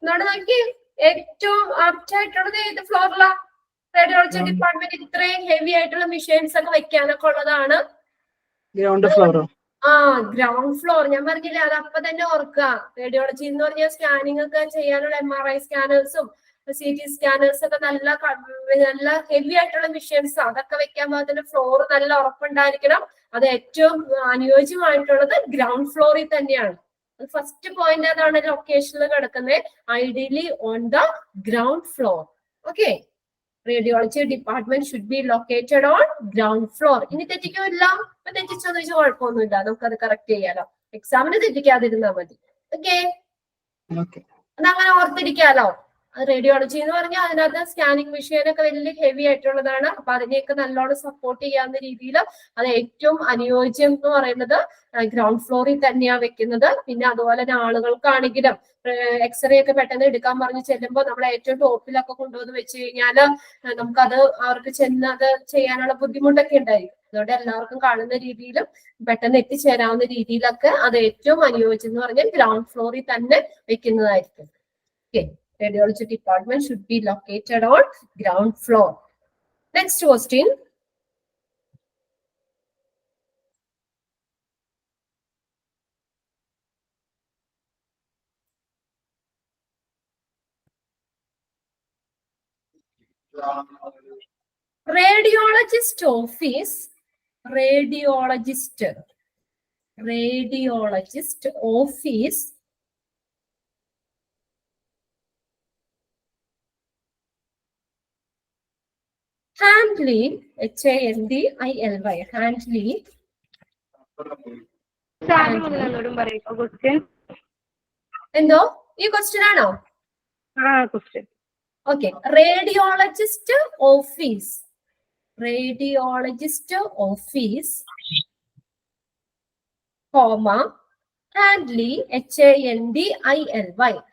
നോക്കി ഏറ്റവും ആപ്റ്റ് ആയിട്ടുള്ളത് ഏത് ഫ്ലോറിലാ? റേഡിയോളജി ഡിപ്പാർട്ട്മെന്റ് ഇത്രയും ഹെവി ആയിട്ടുള്ള മെഷീൻസ് ഒക്കെ വെക്കാനൊക്കെ ഉള്ളതാണ്. Ground floor. ഞാൻ പറഞ്ഞില്ലേ, അത് അപ്പൊ തന്നെ ഓർക്കുക. റേഡിയോളജി എന്ന് പറഞ്ഞാൽ സ്കാനിങ് ഒക്കെ ചെയ്യാനുള്ള MRI സ്കാനേഴ്സും CT സ്കാനേഴ്സ് ഒക്കെ നല്ല ഹെവി ആയിട്ടുള്ള മെഷീൻസ്, അതൊക്കെ വെക്കാൻ പാകത്തിന് ഫ്ലോർ നല്ല ഉറപ്പുണ്ടായിരിക്കണം. അത് ഏറ്റവും അനുയോജ്യമായിട്ടുള്ളത് ഗ്രൗണ്ട് ഫ്ലോറിൽ തന്നെയാണ്. ഫസ്റ്റ് പോയിന്റ് അതാണ് ലൊക്കേഷനിൽ കിടക്കുന്നത്. Ideally on the ground floor. Okay, radiology department should be located on ground floor. ഇനി തെറ്റിക്കില്ല, അപ്പൊ തെറ്റിച്ചോന്ന് വെച്ചാൽ കുഴപ്പമൊന്നുമില്ല, നമുക്കത് കറക്റ്റ് ചെയ്യാലോ. എക്സാമിന് തെറ്റിക്കാതിരുന്നാൽ മതി. ഓക്കെ, അതങ്ങനെ ഓർത്തിരിക്കാലോ. റേഡിയോളജി എന്ന് പറഞ്ഞാൽ അതിനകത്ത് സ്കാനിങ് മെഷീനൊക്കെ വലിയ ഹെവി ആയിട്ടുള്ളതാണ്. അപ്പൊ അതിനെയൊക്കെ നല്ലോണം സപ്പോർട്ട് ചെയ്യാവുന്ന രീതിയിൽ അത് ഏറ്റവും അനുയോജ്യം എന്ന് പറയുന്നത് ഗ്രൗണ്ട് ഫ്ലോറിൽ തന്നെയാണ് വെക്കുന്നത്. പിന്നെ അതുപോലെ തന്നെ ആളുകൾക്കാണെങ്കിലും എക്സ്റേ ഒക്കെ പെട്ടെന്ന് എടുക്കാൻ പറഞ്ഞ് ചെല്ലുമ്പോൾ നമ്മൾ ഏറ്റവും ടോപ്പിലൊക്കെ കൊണ്ടുവന്ന് വെച്ച് കഴിഞ്ഞാൽ നമുക്കത് അവർക്ക് ചെന്ന് അത് ചെയ്യാനുള്ള ബുദ്ധിമുട്ടൊക്കെ ഉണ്ടായിരിക്കും. അതുകൊണ്ട് എല്ലാവർക്കും കാണുന്ന രീതിയിലും പെട്ടെന്ന് എത്തിച്ചേരാവുന്ന രീതിയിലൊക്കെ അത് ഏറ്റവും അനുയോജ്യം എന്ന് പറഞ്ഞാൽ ഗ്രൗണ്ട് ഫ്ലോറിൽ തന്നെ വെക്കുന്നതായിരിക്കും. Okay, radiology department should be located on ground floor. Next question. Radiologist office handling HANDLY handling എന്തോ ഈ ക്വസ്റ്റ്യൻ ആണോ? Okay, radiologist office comma Handley HANDILY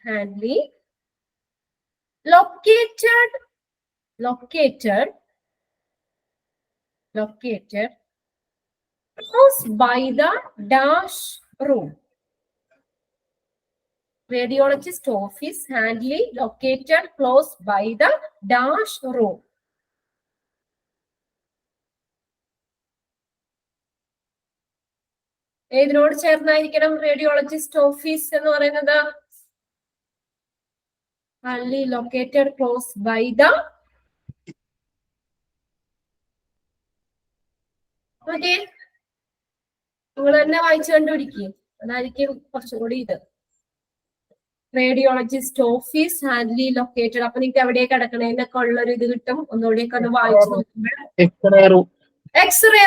Handley located close by the dash room. Radiologist office handily located close by the dash room. ഏതിനോട് ചേർന്നായിരിക്കണം റേഡിയോളജിസ്റ്റ് ഓഫീസ് എന്ന് പറയുന്നത്? handily located close by the okay, നിങ്ങൾ തന്നെ വായിച്ചു കണ്ടുപിടിക്കുക, അതായിരിക്കും കുറച്ചും കൂടി ഇത്. Radiologist office handily located. അപ്പൊ നിങ്ങൾക്ക് എവിടെയാ കിടക്കണേന്നൊക്കെ ഉള്ളൊരു ഇത് കിട്ടും. ഒന്നുകൂടിയൊക്കെ ഒന്ന് വായിച്ചു നോക്കുമ്പോൾ x-ray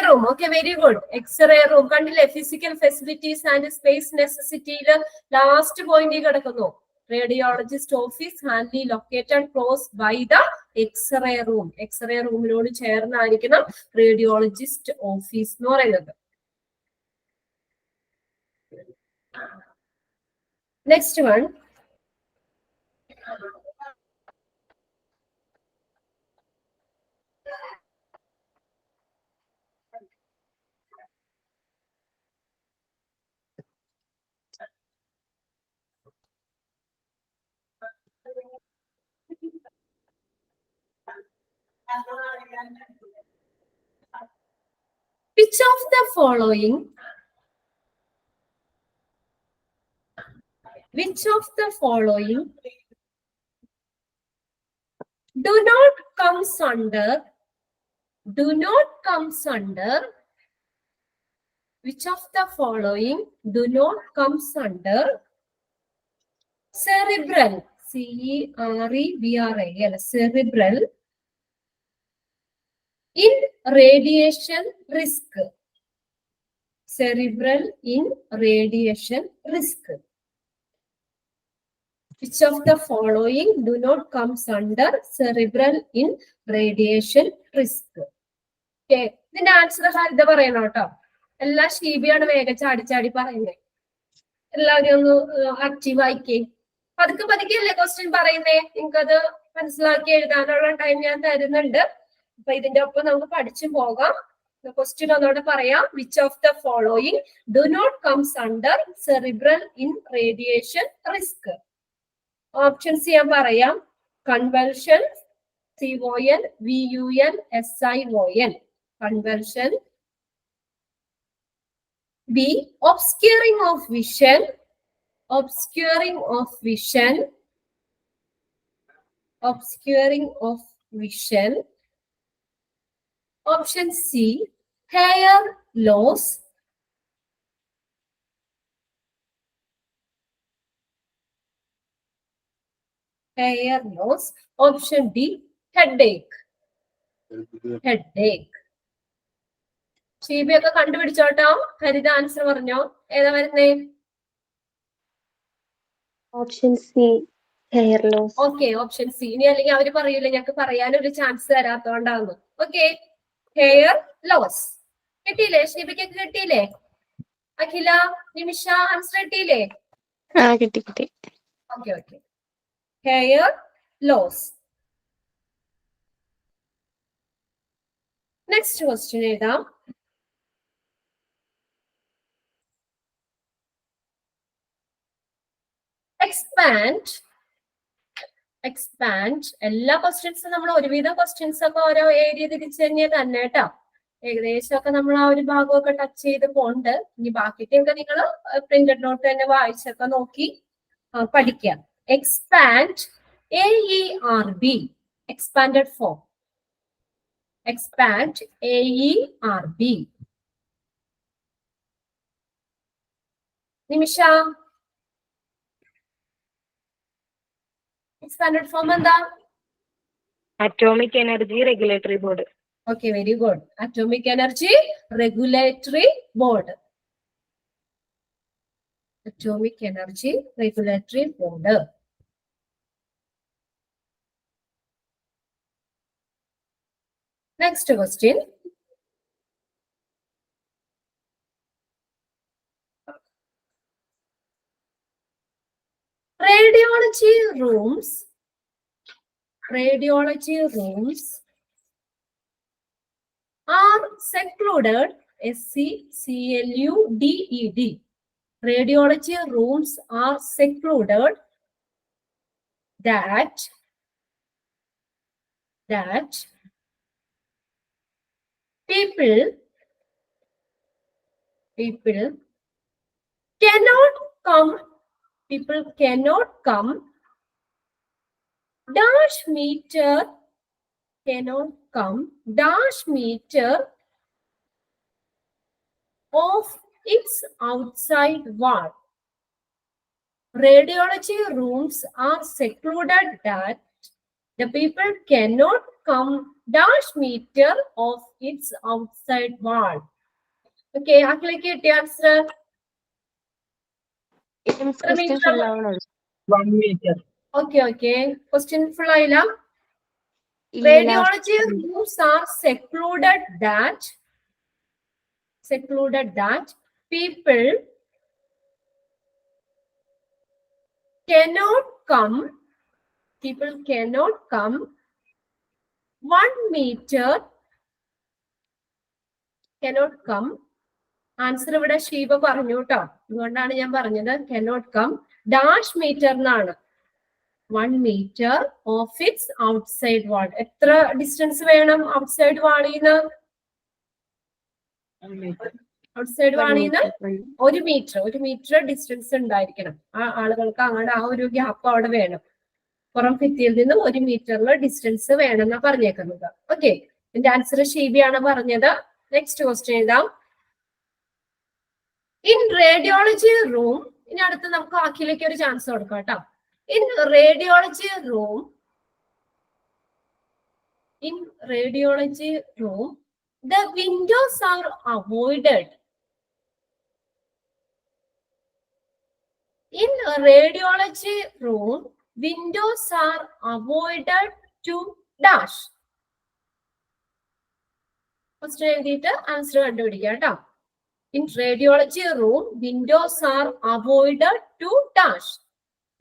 room. Okay, very good. X-ray room കണ്ടില്ലേ? ഫിസിക്കൽ ഫെസിലിറ്റീസ് ആൻഡ് സ്പേസ് നെസസിറ്റിയിൽ ലാസ്റ്റ് പോയിന്റ് കിടക്കുന്നു. Radiologist office handily located close by the x-ray room. X-ray റൂമിനോട് ചേർന്നായിരിക്കണം റേഡിയോളജിസ്റ്റ് ഓഫീസ് എന്ന് പറയുന്നത്. Next one, which of the following do not comes under which of the following do not comes under cerebral CEREBRAL cerebral in radiation risk? Cerebral in radiation risk. Which of the following do not comes under cerebral in radiation risk? Okay, ഇതിന്റെ ആൻസർ ഹരിത പറയണം കേട്ടോ. എല്ലാ ഷീബിയാണ് വേഗം ചാടി പറയുന്നത്. എല്ലാവരും ഒന്ന് ആക്റ്റീവ് ആയിക്കേ. പതുക്കെ ക്വസ്റ്റ്യൻ പറയുന്നേ. നിങ്ങൾക്കത് മനസ്സിലാക്കി എഴുതാനുള്ള ടൈം ഞാൻ തരുന്നുണ്ട്. അപ്പൊ ഇതിന്റെ ഒപ്പം നമുക്ക് പഠിച്ചു പോകാം. ക്വസ്റ്റ്യൻ ഒന്നോടെ പറയാം. Which of the following do not comes under cerebral in radiation risk? Options ഞാൻ പറയാം. Convulsion CON VUN SION conversion. B, obscuring of vision obscuring of vision. Option C, hair loss. Hair loss. Option D, headache. Headache. ഷീബയൊക്കെ കണ്ടുപിടിച്ചോട്ടോ. ഹരിത ആൻസർ പറഞ്ഞോ. ഏതാ വരുന്നേ? Option C, hair loss. Okay, option C. ഇനി അല്ലെങ്കിൽ അവര് പറയൂല ഞങ്ങൾക്ക് പറയാനൊരു ചാൻസ് തരാത്തോണ്ടാന്ന്. Okay, hair loss. കിട്ടിയില്ലേ? ഷീബയ്ക്കൊക്കെ കിട്ടിയില്ലേ? അഖില, നിമിഷ ആൻസർ കിട്ടിയില്ലേ? കിട്ടി. Okay okay, hair loss. Next question എഴുതാം. എക്സ്പാൻഡ്. എല്ലാ ക്വസ്റ്റ്യൻസും നമ്മൾ ഒരുവിധം ക്വസ്റ്റ്യൻസ് ഒക്കെ ഓരോ ഏരിയ തിരിച്ചു തന്നെ കേട്ടോ. ഏകദേശമൊക്കെ നമ്മൾ ആ ഒരു ഭാഗമൊക്കെ ടച്ച് ചെയ്ത് പോണ്ട്. ഇനി ബാക്കിയൊക്കെ നിങ്ങൾ പ്രിന്റഡ് നോട്ട് തന്നെ വായിച്ചൊക്കെ നോക്കി പഠിക്കാം. Expand, AERB, expanded form. Expand, AERB. നിമിഷ, എക്സ്പാൻഡഡ് ഫോം എന്താ? Atomic energy regulatory board. Okay, very good. Atomic Energy Regulatory Board. Atomic Energy Regulatory Board. Next question. Radiology rooms are secluded, SECLUDED. Radiology rooms are secluded that people cannot come dash meter of its outside wall. Radiology rooms are secluded that the people cannot come dash meter of its outside wall. Okay, Akhila kitti answer. Question full ആവണം. 1 meter. Okay. Question full ആയില്ല. Radiology rooms are secluded that people cannot come 1 meter. Cannot come. Answer ഇവിടെ ഷീബ പറഞ്ഞു കേട്ടോ. അതുകൊണ്ടാണ് ഞാൻ പറഞ്ഞത് cannot come dash meter എന്നാണ്. 1 meter of its outside wall. എത്ര ഡിസ്റ്റൻസ് വേണം ഔട്ട്സൈഡ് വാളിന്ന്? ഔട്ട്സൈഡ് വാളിന്ന് 1 മീറ്റർ ഡിസ്റ്റൻസ് ഉണ്ടായിരിക്കണം. ആ ആളുകൾക്ക് അങ്ങോട്ട് ആ ഒരു ഗ്യാപ്പ് അവിടെ വേണം. പുറം ഭിത്തിയിൽ നിന്ന് 1 മീറ്ററിലെ ഡിസ്റ്റൻസ് വേണം എന്നാ പറഞ്ഞേക്കുന്നത്. ഓക്കെ, എന്റെ ആൻസർ ഷീബിയാണ് പറഞ്ഞത്. നെക്സ്റ്റ് ക്വസ്റ്റ്യൻ എഴുതാം. ഇൻ റേഡിയോളജി റൂം, ഇനി അടുത്ത് നമുക്ക് അഖിലേക്ക് ഒരു ചാൻസ് കൊടുക്കാം കേട്ടോ. In radiology room, the windows are avoided. In radiology room, windows are avoided to dash. First എഴുതിയിട്ട് ആൻസർ കണ്ടുപിടിക്കാം കേട്ടോ. In radiology room, windows are avoided to dash.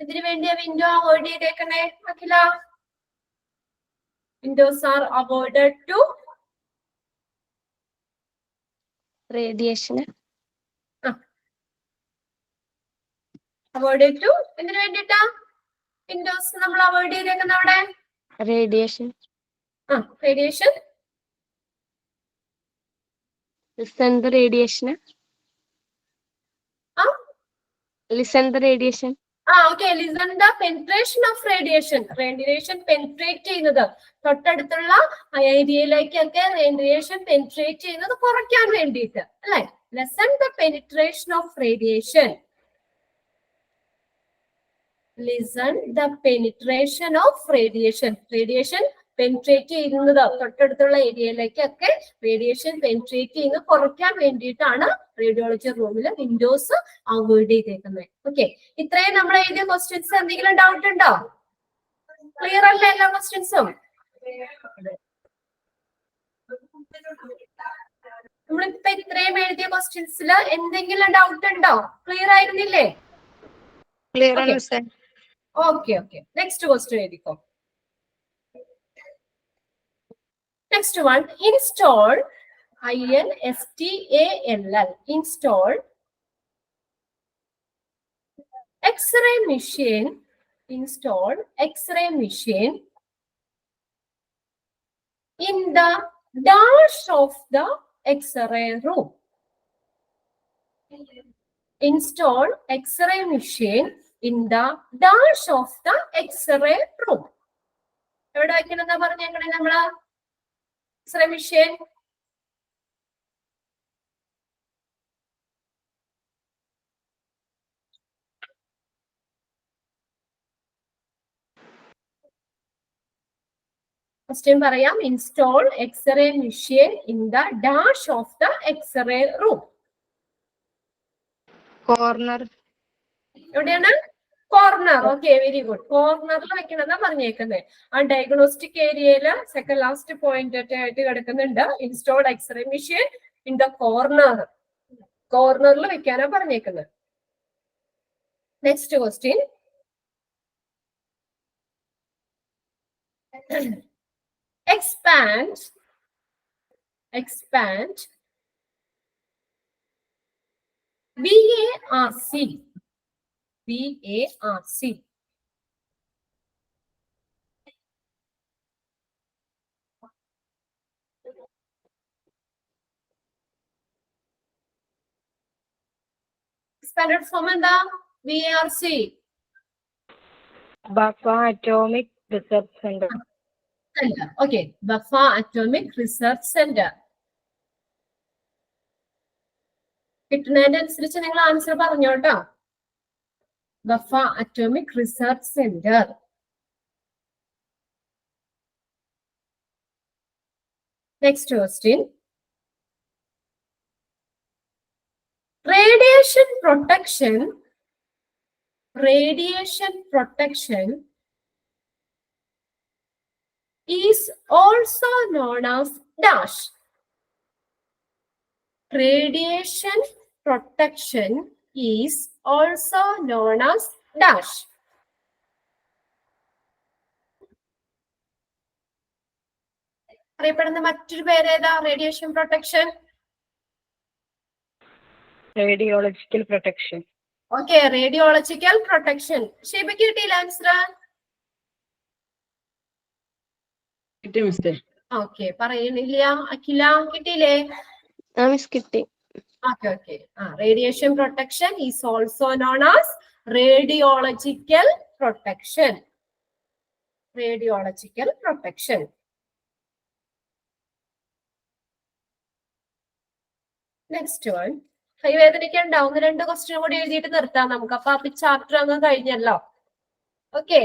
ഇതിനു വേണ്ടിയ വിൻഡോ അവോയ്ഡ് ചെയ്തേക്കണേ Akhila? Windows are avoided to radiation. Avoid to എന്തിനു വേണ്ടിട്ടാ വിൻഡോസ് നമ്മൾ അവോയ്ഡ് ചെയ്തേക്കുന്ന അവിടെ? Radiation. Radiation. Listen the radiation. Okay. Lessen the penetration of radiation. Radiation penetrate ചെയ്യുന്നത് തൊട്ടടുത്തുള്ള ഏരിയയിലേക്കൊക്കെ റേഡിയേഷൻ പെനിട്രേറ്റ് ചെയ്യുന്നത് കുറയ്ക്കാൻ വേണ്ടിയിട്ട് അല്ലെ. Lessen the penetration of radiation. Lessen the penetration of radiation. Radiation penetrate ചെയ്യുന്നത് തൊട്ടടുത്തുള്ള ഏരിയയിലേക്കൊക്കെ റേഡിയേഷൻ പെനിട്രേറ്റ് ചെയ്യുന്നത് കുറയ്ക്കാൻ വേണ്ടിയിട്ടാണ് റേഡിയോളജി റൂമിൽ വിൻഡോസ് അവോയ്ഡ് ചെയ്തേക്കുന്നത്. ഓക്കെ, ഇത്രയും നമ്മൾ എഴുതിയ ക്വസ്റ്റ്യൻസ് എന്തെങ്കിലും ഡൗട്ട് ഉണ്ടോ? ക്ലിയർ അല്ലേ എല്ലാ ക്വസ്റ്റ്യൻസും? നമ്മളിപ്പോ ഇത്രയും എഴുതിയ ക്വസ്റ്റ്യൻസിൽ എന്തെങ്കിലും ഡൗട്ട് ഉണ്ടോ? ക്ലിയർ ആയിരുന്നില്ലേ? ക്ലിയർ ആണ് മിസ്സേ. ഓക്കെ ഓക്കെ, നെക്സ്റ്റ് ക്വസ്റ്റ്യൻ എഴുതിക്കോ. Next one, install INSTALL. Install X-ray machine. Install X-ray machine in the dash of the X-ray room. Install X-ray machine in the dash of the X-ray room. എവിടെ വയ്ക്കണമെന്നാ പറഞ്ഞേക്കണേ നമ്മള്? X-ray machine. Question പറയാം. Install X-ray machine in the dash of the X-ray room. Corner. എവിടെയാണ്? കോർണർ. Okay, very good. കോർണറിൽ വെക്കണമെന്നാ പറഞ്ഞേക്കുന്നത്. ആ ഡയഗ്നോസ്റ്റിക് ഏരിയയില് സെക്കൻഡ് ലാസ്റ്റ് പോയിന്റ് ആയിട്ട് കിടക്കുന്നുണ്ട്. Installed x-ray machine in the corner. കോർണറിൽ വെക്കാനാ പറഞ്ഞേക്കുന്നത്. Next question. expand BARC. Expanded form എന്താ? BARC. Bhabha atomic research centre. Okay, Bhabha atomic research centre. കിട്ടുന്നതിന്റെ അനുസരിച്ച് നിങ്ങൾ ആൻസർ പറഞ്ഞോട്ടോ. Bhabha atomic research centre. Next question. Radiation protection is also known as dash. Radiation protection is also known as dash. അറിയപ്പെടുന്ന മറ്റൊരു പേരേതാ? Radiation protection. Radiological protection. Okay, radiological protection. ഷീബയ്ക്ക് കിട്ടിയില്ല ആൻസർ? ഓക്കെ, പറയണില്ല. അഖില കിട്ടിയില്ലേ? മിസ് കിട്ടി. Okay okay. Radiation protection is also known as radiological protection. Radiological protection. Next one. കൈവേദനയ്ക്കുണ്ടോ? 1-2 ക്വസ്റ്റ്യൻ കൂടി എഴുതിയിട്ട് നിർത്താം നമുക്ക്. അപ്പൊ ആ ചാപ്റ്റർ അങ്ങ് കഴിഞ്ഞല്ലോ. ഓക്കെ,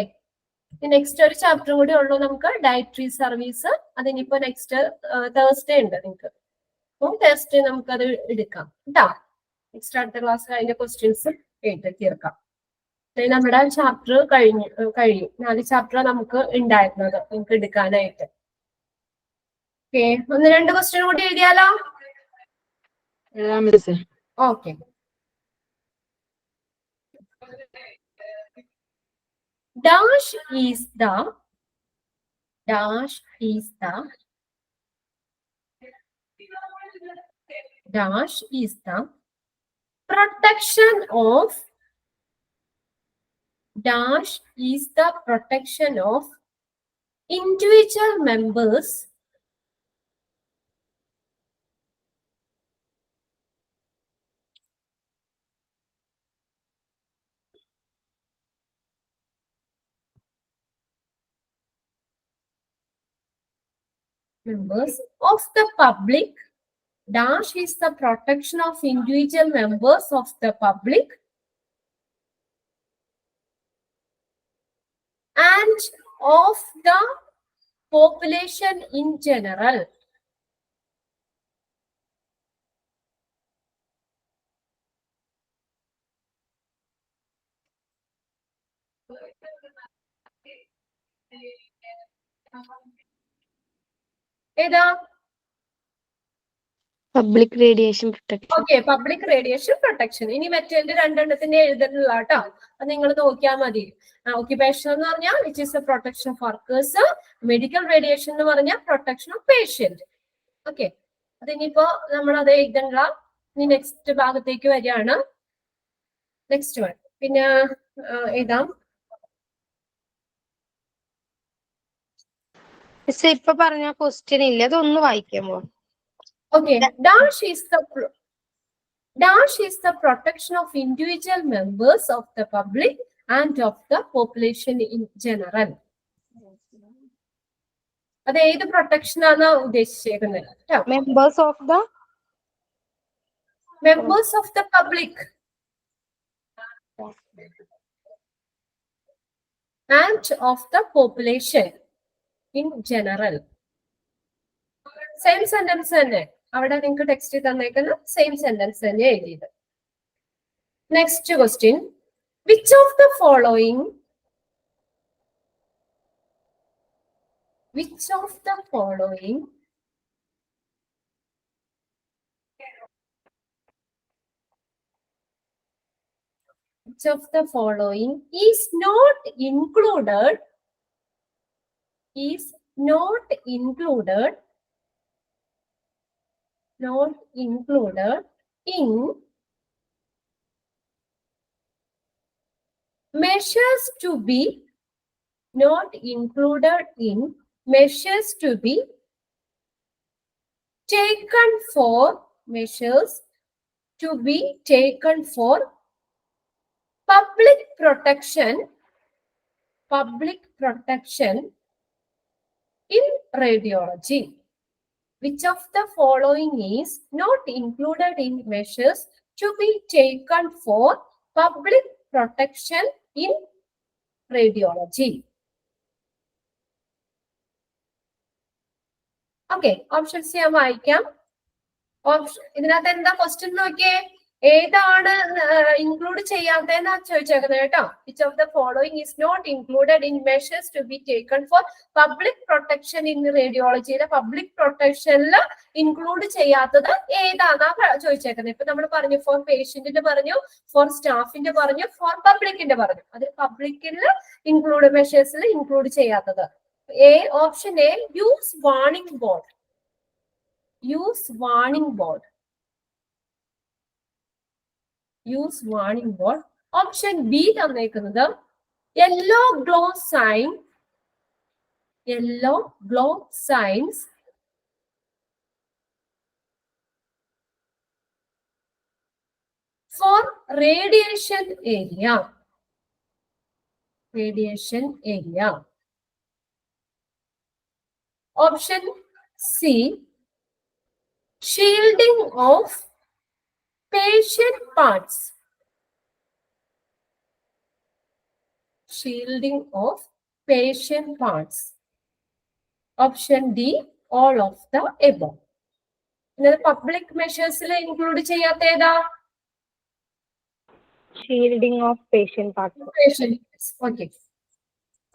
നെക്സ്റ്റ് ഒരു ചാപ്റ്റർ കൂടി ഉള്ളൂ നമുക്ക്, ഡയറ്ററി സർവീസ്. അതിനിപ്പോ നെക്സ്റ്റ് തേഴ്സ്ഡേ ഉണ്ട് നിങ്ങൾക്ക്. അപ്പം തേഴ്സ്ഡേ നമുക്കത് എടുക്കാം കേട്ടോ. നെക്സ്റ്റ് അടുത്ത ക്ലാസ് അതിന്റെ ക്വസ്റ്റ്യൻസ് എഴുതി തീർക്കാം. നമ്മുടെ ചാപ്റ്റർ കഴിയും. 4 ചാപ്റ്റർ നമുക്ക് ഉണ്ടായിരുന്നത് നിങ്ങൾക്ക് എടുക്കാനായിട്ട്. ഓക്കെ, 1-2 ക്വസ്റ്റ്യൻ കൂടി എഴുതിയാലോ? Okay. Dash is the protection of individual members members of the public. Dash is the protection of individual members of the public and of the population in general. ഏതാ? Public radiation protection. Okay, public radiation protection. ഇനി മറ്റേ രണ്ടെണ്ണത്തിന്റെ എഴുതുന്നില്ല കേട്ടോ, അത് നിങ്ങൾ നോക്കിയാൽ മതി. ഓക്യുപേഷൻ എന്ന് പറഞ്ഞാൽ which is the protection of workers, medical radiation എന്ന് പറഞ്ഞാൽ പ്രൊട്ടക്ഷൻ ഓഫ് പേഷ്യന്റ്. ഓക്കെ, അതിനിപ്പോ നമ്മൾ അത് എഴുതണ്ട. ഇനി നെക്സ്റ്റ് ഭാഗത്തേക്ക് വരികയാണ്. നെക്സ്റ്റ് വൺ പിന്നെ എഴുതാം. ഇപ്പൊ പറഞ്ഞ ക്വസ്റ്റ്യൻ ഇല്ല, അതൊന്ന് വായിക്കാമോ? Okay, dash is the protection of individual members of the public and of the population in general. അത് ഏത് പ്രൊട്ടക്ഷൻ ആണ് ഉദ്ദേശിച്ചേക്കുന്നത്? Members of the public and of the population in general. Same sentence തന്നെ അവിടെ നിങ്ങൾക്ക് ടെക്സ്റ്റ് തന്നേക്കുന്ന സെയിം സെന്റൻസ് തന്നെ എഴുതിയത്. Next question, which of the following is not included in measures to be taken for public protection in radiology. Which of the following is not included in measures to be taken for public protection in radiology? Okay, options ഞാൻ വായിക്കാം. ഇതിനകത്ത് എന്താ ക്വസ്റ്റ്യൻ നോക്കിയേ, ഏതാണ് ഇൻക്ലൂഡ് ചെയ്യാത്തതെന്നാ ചോദിച്ചേക്കുന്നത് കേട്ടോ. Which of the following is not included in measures to be taken for public protection in റേഡിയോളജിയിലെ പബ്ലിക് പ്രൊട്ടക്ഷനിൽ ഇൻക്ലൂഡ് ചെയ്യാത്തത് ഏതാന്നാ ചോദിച്ചേക്കുന്നത്. ഇപ്പൊ നമ്മൾ പറഞ്ഞു ഫോർ പേഷ്യന്റിന്റെ പറഞ്ഞു, ഫോർ സ്റ്റാഫിന്റെ പറഞ്ഞു, ഫോർ പബ്ലിക്കിന്റെ പറഞ്ഞു. അത് പബ്ലിക്കിൽ ഇൻക്ലൂഡ് മെഷേഴ്സിൽ ഇൻക്ലൂഡ് ചെയ്യാത്തത് option A, use warning board. Option B തന്നേക്കുന്നത് yellow glow signs for radiation area. Option C, shielding of patient parts. Option D, all of the above. Public മെഷേഴ്സിൽ ഇൻക്ലൂഡ് ചെയ്യാത്ത ഏതാ? Shielding of patient parts.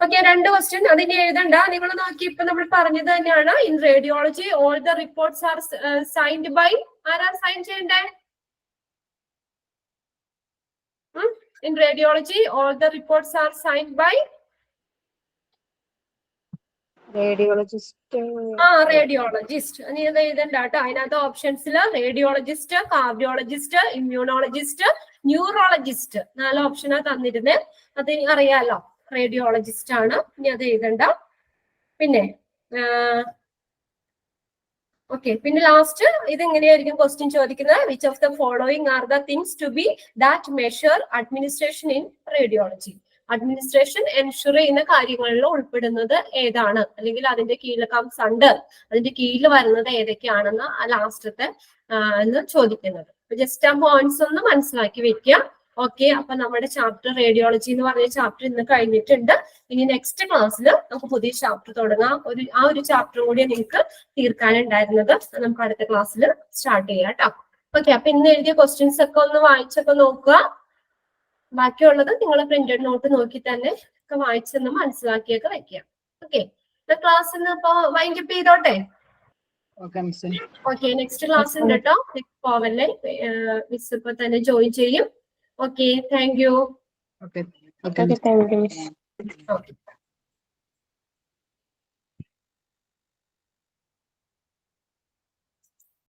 Okay, രണ്ട് ക്വസ്റ്റ്യൻ അതിന് എഴുതണ്ട, നിങ്ങൾ നോക്കി. ഇപ്പൊ നമ്മൾ പറഞ്ഞത് തന്നെയാണ്. In radiology all the reports are signed by, ആരാ സൈൻ ചെയ്യണ്ടേ? In radiology all the reports are signed by radiologist. നീ ഇത് എഴുതണ്ട കേട്ടോ. അതിനകത്ത് ഓപ്ഷൻസിൽ റേഡിയോളജിസ്റ്റ്, കാർഡിയോളജിസ്റ്റ്, ഇമ്മ്യൂണോളജിസ്റ്റ്, ന്യൂറോളജിസ്റ്റ് 4 ഓപ്ഷനാ തന്നിരുന്നത്. അത് അറിയാലോ, റേഡിയോളജിസ്റ്റ് ആണ്. ഇനി അത് എഴുതണ്ട. പിന്നെ ഓക്കെ, പിന്നെ ലാസ്റ്റ് ഇത് എങ്ങനെയായിരിക്കും ക്വസ്റ്റ്യൻ ചോദിക്കുന്നത്? Which of the following are the things to be that measure administration in radiology. Administration ensure ചെയ്യുന്ന കാര്യങ്ങളിൽ ഉൾപ്പെടുന്നത് ഏതാണ്, അല്ലെങ്കിൽ അതിന്റെ കീഴിൽ കംസ് അണ്ടർ, അതിന്റെ കീഴിൽ വരുന്നത് ഏതൊക്കെയാണെന്ന് ലാസ്റ്റത്തെ എന്ന് ചോദിക്കുന്നത്. ജസ്റ്റ് ആ പോയിന്റ്സ് ഒന്ന് മനസ്സിലാക്കി വെക്കുക. ഓക്കെ, അപ്പൊ നമ്മുടെ ചാപ്റ്റർ റേഡിയോളജി എന്ന് പറഞ്ഞ ചാപ്റ്റർ ഇന്ന് കഴിഞ്ഞിട്ടുണ്ട്. ഇനി നെക്സ്റ്റ് ക്ലാസ്സിൽ നമുക്ക് പുതിയ ചാപ്റ്റർ തുടങ്ങാം. ആ ഒരു ചാപ്റ്റർ കൂടി നിങ്ങൾക്ക് തീർക്കാനുണ്ടായിരുന്നത് നമുക്ക് അടുത്ത ക്ലാസ്സിൽ സ്റ്റാർട്ട് ചെയ്യാം കേട്ടോ. ഓക്കെ, അപ്പൊ ഇന്ന് എഴുതിയ ക്വസ്റ്റ്യൻസ് ഒക്കെ ഒന്ന് വായിച്ചൊക്കെ നോക്കുക. ബാക്കിയുള്ളത് നിങ്ങൾ പ്രിന്റഡ് നോട്ട് നോക്കി തന്നെ ഒക്കെ വായിച്ചൊന്ന് മനസ്സിലാക്കിയൊക്കെ വെക്കുക. ഓക്കെ, ക്ലാസ് ഇന്ന് ഇപ്പൊ വൈൻഡ് അപ്പ് ചെയ്തോട്ടെ. ഓക്കെ, നെക്സ്റ്റ് ക്ലാസ് ഉണ്ട് കേട്ടോ. പോവല്ലേ, മിസ് ഇപ്പൊ തന്നെ ജോയിൻ ചെയ്യും. Okay, thank you. Okay. Okay, thank you, Miss. Okay.